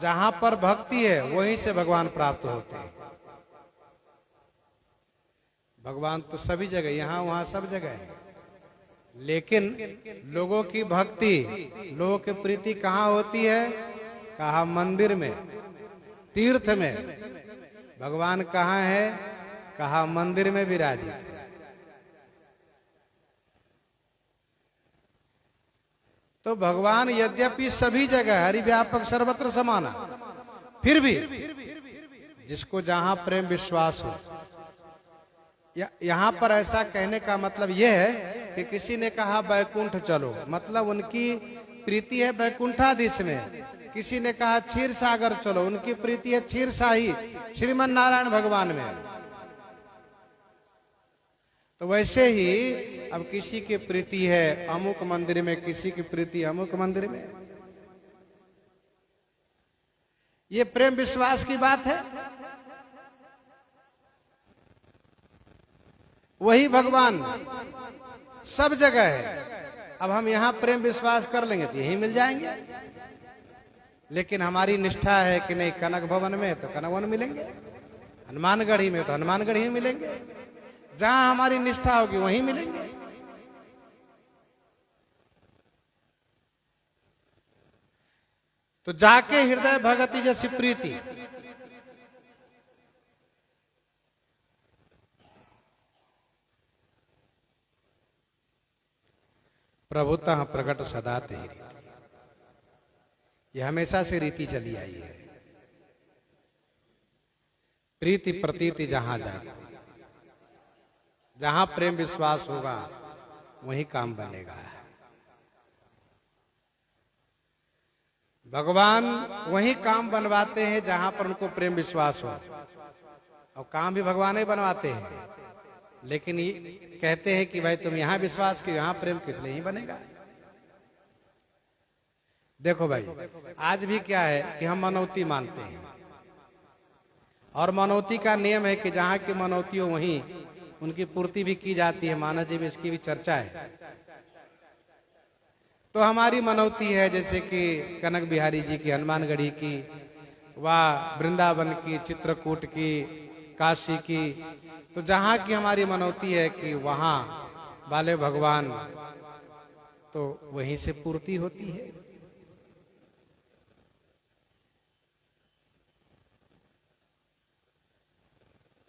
जहां पर भक्ति है, वहीं से भगवान प्राप्त होते हैं। भगवान तो सभी जगह, यहां वहां सब जगह है, लेकिन लोगों की भक्ति, लोगों की प्रीति कहां होती है? कहा मंदिर में, तीर्थ में। भगवान कहां है? कहा मंदिर में विराजित है। तो भगवान यद्यपि सभी जगह हरि व्यापक सर्वत्र समाना, फिर भी जिसको जहां प्रेम विश्वास हो, यहां पर ऐसा कहने का मतलब यह है कि किसी ने कहा बैकुंठ चलो, मतलब उनकी प्रीति है बैकुंठाधीश में। किसी ने कहा क्षीर सागर चलो, उनकी प्रीति है क्षीर शाही श्रीमन नारायण भगवान में। तो वैसे ही अब किसी की प्रीति है अमुक मंदिर में, किसी की प्रीति अमुक मंदिर में। ये प्रेम विश्वास की बात है। वही भगवान सब जगह है। अब हम यहां प्रेम विश्वास कर लेंगे तो यही मिल जाएंगे, लेकिन हमारी निष्ठा है कि नहीं, कनक भवन में तो कनक भवन मिलेंगे, हनुमानगढ़ी में तो हनुमानगढ़ी ही मिलेंगे। जहां हमारी निष्ठा होगी वहीं मिलेंगे। तो जाके हृदय भगति जैसी प्रीति, प्रभुतः प्रकट सदा ते रीति, यह हमेशा से रीति चली आई है। प्रीति प्रतीति जहां जाए, जहां प्रेम विश्वास होगा वहीं काम बनेगा। भगवान वहीं काम बनवाते हैं जहां पर उनको प्रेम विश्वास हो, और काम भी भगवान ही बनवाते हैं। लेकिन ये कहते हैं कि भाई तुम यहां विश्वास की, यहां प्रेम किस लिए ही बनेगा। देखो भाई, आज भी क्या है कि हम मनौती मानते हैं, और मनौती का नियम है कि जहां की मनौती हो वहीं उनकी पूर्ति भी की जाती है। मानव जी में इसकी भी चर्चा है। तो हमारी मनौती है जैसे कि कनक बिहारी जी की, हनुमानगढ़ी की, व वृंदावन की, चित्रकूट की, काशी की। तो जहां की हमारी मनौती है कि वहां वाले भगवान, तो वहीं से पूर्ति होती है।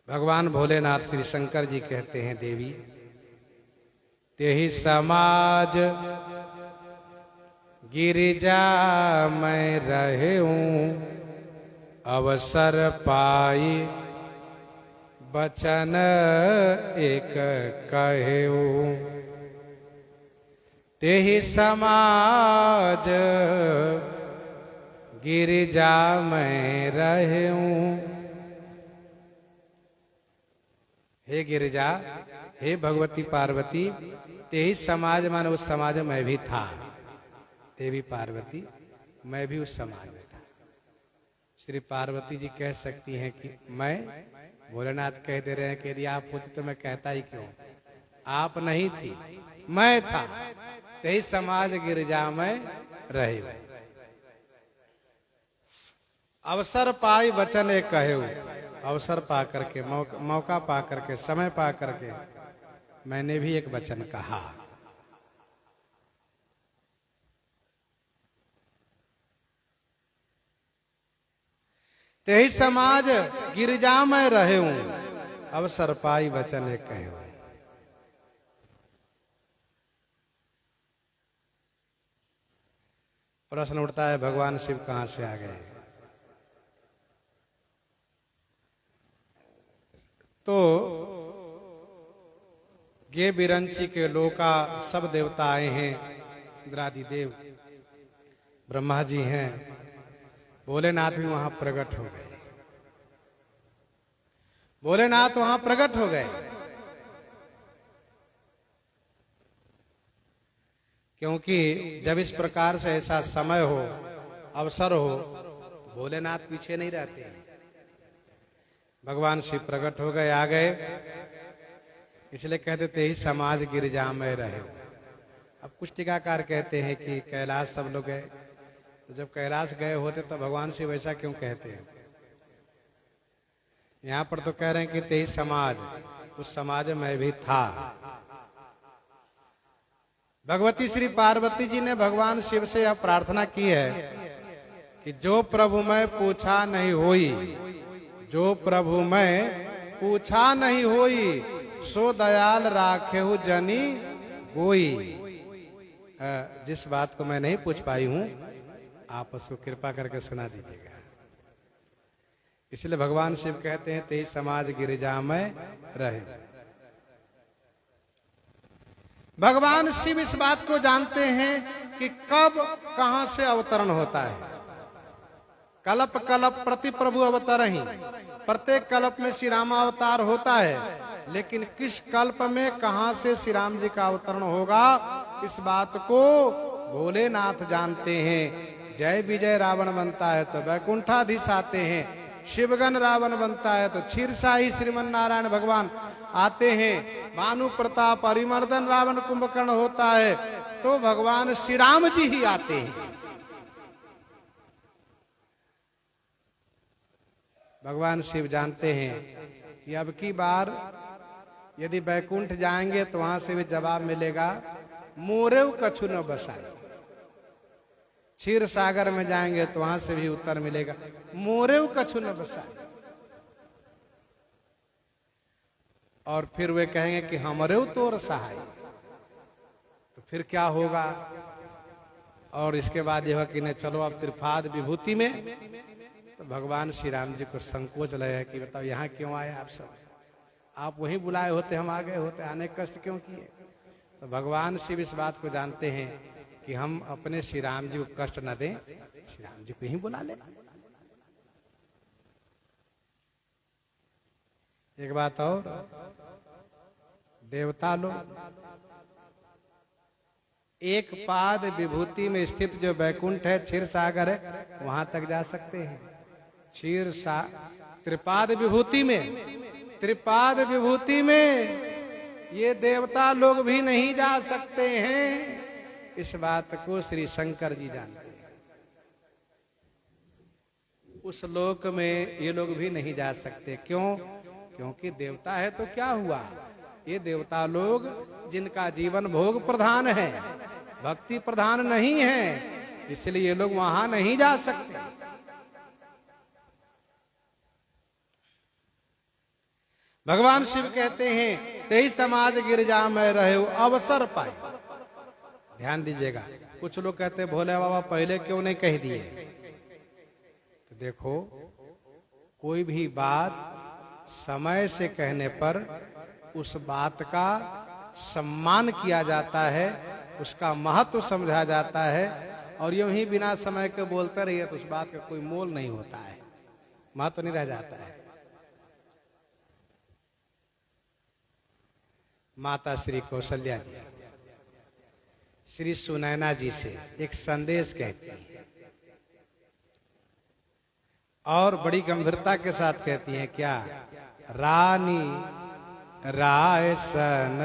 भगवान भोलेनाथ श्री शंकर जी कहते हैं, देवी तेहि समाज गिरिजा मैं रहे हूं, अवसर पाई बचन एक कहेऊ। तेहि समाज गिरिजा मैं रहे हूं। हे गिरिजा, हे भगवती पार्वती, तेही समाज माने उस समाज में मैं भी था। देवी पार्वती, मैं भी उस समाज में था। श्री पार्वती जी कह सकती हैं कि मैं, भोलेनाथ कह दे रहे हैं कि यदि आप होती तो मैं कहता ही क्यों। आप नहीं थी, मैं था। तेही समाज गिरिजा में रहे। अवसर पाई वचन एक कहेऊ। अवसर पा करके, मौका पा करके, समय पा करके मैंने भी एक वचन कहा। तेही समाज गिरिजा में रहे हूं, अवसर पाई वचन एक कहे। प्रश्न उठता है, भगवान शिव कहां से आ गए? तो ये बिरंची के लोका सब देवता आए हैं। इंद्रादि देव, ब्रह्मा जी हैं, भोलेनाथ भी वहां प्रकट हो गए। भोलेनाथ वहां प्रकट हो गए क्योंकि जब इस प्रकार से ऐसा समय हो, अवसर हो, भोलेनाथ पीछे नहीं रहते हैं। भगवान शिव प्रकट हो गए, आ गए, इसलिए कहते थे ही समाज गिरिजा में रहे। अब कुछ टीकाकार कहते हैं कि कैलाश सब लोग गए, तो जब कैलाश गए होते तो भगवान शिव ऐसा क्यों कहते हैं? यहाँ पर तो कह रहे हैं कि तेही समाज, उस समाज में भी था। भगवती श्री पार्वती जी ने भगवान शिव से यह प्रार्थना की है कि जो प्रभु मैं पूछा नहीं होई, जो प्रभु मैं पूछा नहीं होई, सो दयाल राखेहु जनी गोई। जिस बात को मैं नहीं पूछ पाई हूं आप उसको कृपा करके सुना दीजिएगा। इसलिए भगवान शिव कहते हैं तेज समाज गिरिजा में रहे। भगवान शिव इस बात को जानते हैं कि कब कहां से अवतरण होता है। कल्प कल्प प्रति प्रभु अवतर ही, प्रत्येक कल्प में श्री रामावतार होता है, लेकिन किस कल्प में कहां से श्री राम जी का अवतरण होगा इस बात को भोलेनाथ जानते हैं। जय विजय रावण बनता है तो वैकुंठाधीश आते हैं, शिवगण रावण बनता है तो क्षीरसाही श्रीमन नारायण भगवान आते हैं, भानु प्रताप अरिमर्दन रावण कुंभकर्ण होता है तो भगवान श्री राम जी ही आते हैं। भगवान शिव जानते हैं कि अब की बार यदि बैकुंठ जाएंगे तो वहां से भी जवाब मिलेगा मोरेव कछु न बसाई। क्षीर सागर में जाएंगे तो वहां से भी उत्तर मिलेगा मोरेव कछु न बसाई। और फिर वे कहेंगे कि हमरेव तोर सहाय, तो फिर क्या होगा। और इसके बाद यह कि नहीं चलो अब त्रिपाद विभूति में, तो भगवान श्री राम जी को संकोच लगे कि बताओ यहाँ क्यों आए आप सब, आप वहीं बुलाए होते हम आ गए होते, आने कष्ट क्यों किए। तो भगवान शिव इस बात को जानते हैं कि हम अपने श्री राम जी को कष्ट न दें, श्री राम जी को ही बुला ले। एक बात और, देवता लोग एक पाद विभूति में स्थित जो बैकुंठ है, क्षीर सागर है, वहां तक जा सकते हैं। त्रिपाद विभूति में, त्रिपाद विभूति में ये देवता लोग भी नहीं जा सकते हैं। इस बात को श्री शंकर जी जानते हैं। उस लोक में ये लोग भी नहीं जा सकते। क्यों? क्योंकि देवता है तो क्या हुआ, ये देवता लोग जिनका जीवन भोग प्रधान है, भक्ति प्रधान नहीं है, इसलिए ये लोग वहां नहीं जा सकते। भगवान शिव कहते हैं तेई समाज गिरजा में रहे अवसर पाए। ध्यान दीजिएगा, कुछ लोग कहते हैं भोले बाबा पहले क्यों नहीं कह दिए। तो देखो, कोई भी बात समय से कहने पर उस बात का सम्मान किया जाता है, उसका महत्व समझा जाता है, और यूं ही बिना समय के बोलते रहिए तो उस बात का कोई मोल नहीं होता है, महत्व नहीं रह जाता है। माता श्री कौशल्या जी श्री सुनैना जी से एक संदेश कहती हैं और बड़ी गंभीरता के साथ कहती हैं, क्या? रानी राय सन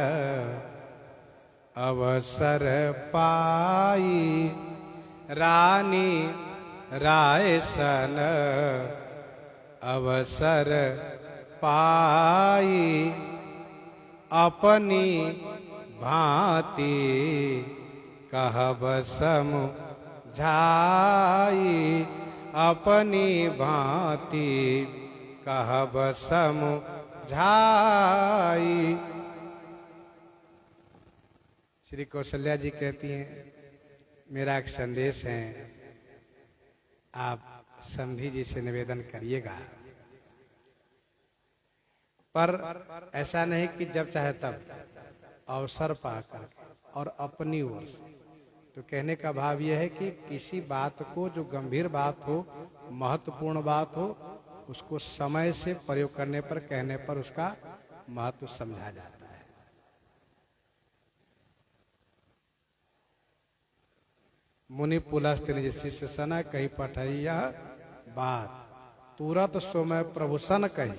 अवसर पाई, रानी राय सन अवसर पाई, अपनी भांति कहब समझाई, अपनी भांति कहब समझाई। श्री कौशल्या जी कहती हैं, मेरा एक संदेश है, आप समधी जी से निवेदन करिएगा, पर ऐसा नहीं कि जब चाहे तब, अवसर पाकर और अपनी ओर से। तो कहने का भाव यह है कि किसी बात को जो गंभीर बात हो, महत्वपूर्ण बात हो, उसको समय से प्रयोग करने पर, कहने पर उसका महत्व समझा जाता है। मुनि पुलस्त निज शिष्य सन कही पठैया बात, तुरत सोमय प्रभु सन कही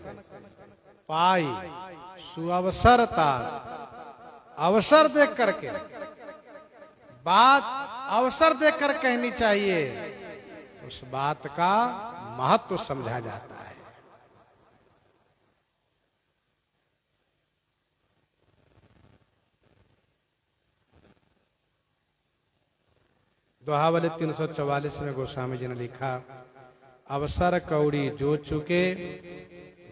पाई सुअवसरता। अवसर देख करके बात, अवसर देकर कहनी चाहिए, तो उस बात का महत्व समझा जाता है। दोहावली 344 में गोस्वामी जी ने लिखा, अवसर कौड़ी जो चुके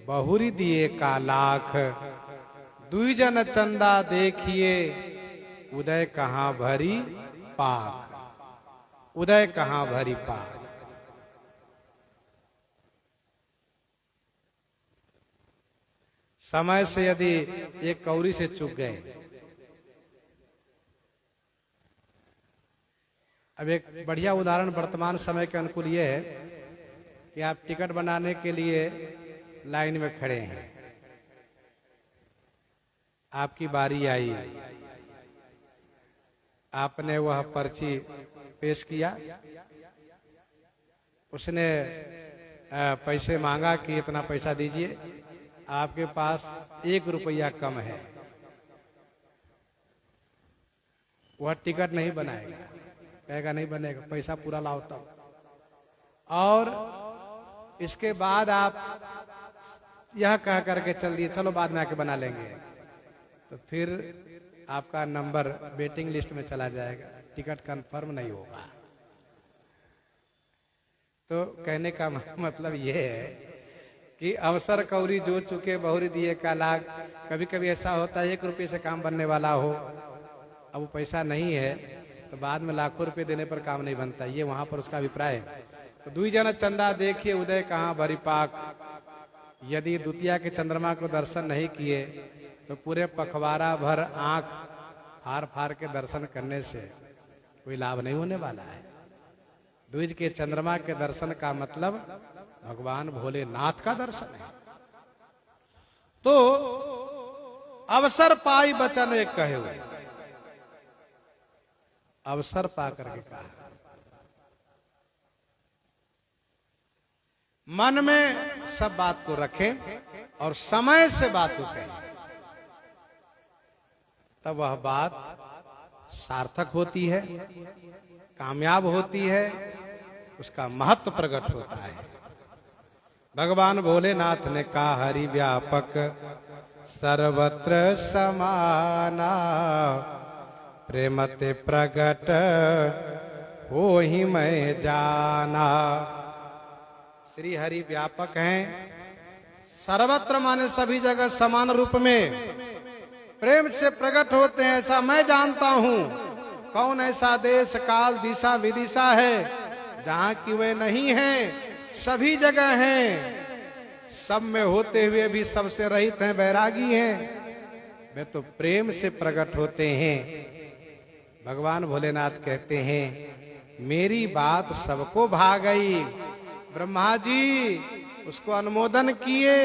बहुरी दिए का लाख, दुई जन चंदा देखिए उदय कहाँ भरी पाक, उदय कहाँ भरी पाक। समय से यदि एक कौड़ी से चूक गए। अब एक बढ़िया उदाहरण वर्तमान समय के अनुकूल ये है कि आप टिकट बनाने के लिए लाइन में खड़े हैं, आपकी बारी आई, आपने वह पर्ची पेश किया, उसने पैसे मांगा कि इतना पैसा दीजिए, आपके पास 1 रुपया कम है, वह टिकट नहीं बनाएगा, कहेगा नहीं बनेगा, पैसा पूरा लाओ तब। और इसके बाद आप यह कह करके चल दिए चलो बाद में आके बना लेंगे, तो फिर आपका नंबर वेटिंग लिस्ट में चला जाएगा, टिकट कंफर्म नहीं होगा। तो कहने का मतलब यह है कि अवसर कौरी जो चुके बहुरी दिए का लाग। कभी कभी ऐसा होता है 1 रुपये से काम बनने वाला हो, अब वो पैसा नहीं है तो बाद में लाखों रुपए देने पर काम नहीं बनता, ये वहां पर उसका अभिप्राय है। तो दुई जन चंदा देखिए उदय कहाँ भरी पाक। यदि द्वितीया के चंद्रमा को दर्शन नहीं किए तो पूरे पखवाड़ा भर आंख फार फार के दर्शन करने से कोई लाभ नहीं होने वाला है। द्विज के चंद्रमा के दर्शन का मतलब भगवान भोलेनाथ का दर्शन है। तो अवसर पाई बचन एक कहे हुए, अवसर पा करके कहा। मन में सब बात को रखें और समय से बात को कहें, तब वह बात सार्थक होती है, कामयाब होती है, उसका महत्व प्रकट होता है। भगवान भोलेनाथ ने कहा हरि व्यापक सर्वत्र समाना, प्रेमते प्रगट हो ही मैं जाना। श्री हरि व्यापक हैं, सर्वत्र माने सभी जगह समान रूप में प्रेम से प्रकट होते हैं, ऐसा मैं जानता हूं। कौन ऐसा देश काल दिशा विदिशा है जहां की वे नहीं है, सभी जगह हैं, सब में होते हुए भी सबसे रहित हैं, बैरागी हैं, वे तो प्रेम से प्रकट होते हैं। भगवान भोलेनाथ कहते हैं मेरी बात सबको भा गई। ब्रह्मा जी उसको अनुमोदन किए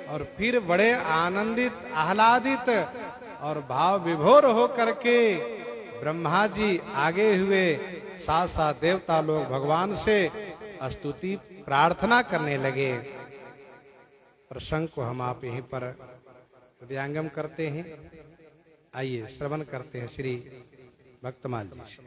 और फिर बड़े आनंदित आह्लादित और भाव विभोर हो करके ब्रह्मा जी आगे हुए, साथ साथ देवता लोग भगवान से स्तुति प्रार्थना करने लगे। प्रसंग को हम आप यहीं पर हृदयंगम करते हैं। आइए श्रवण करते हैं श्री भक्तमाल जी से।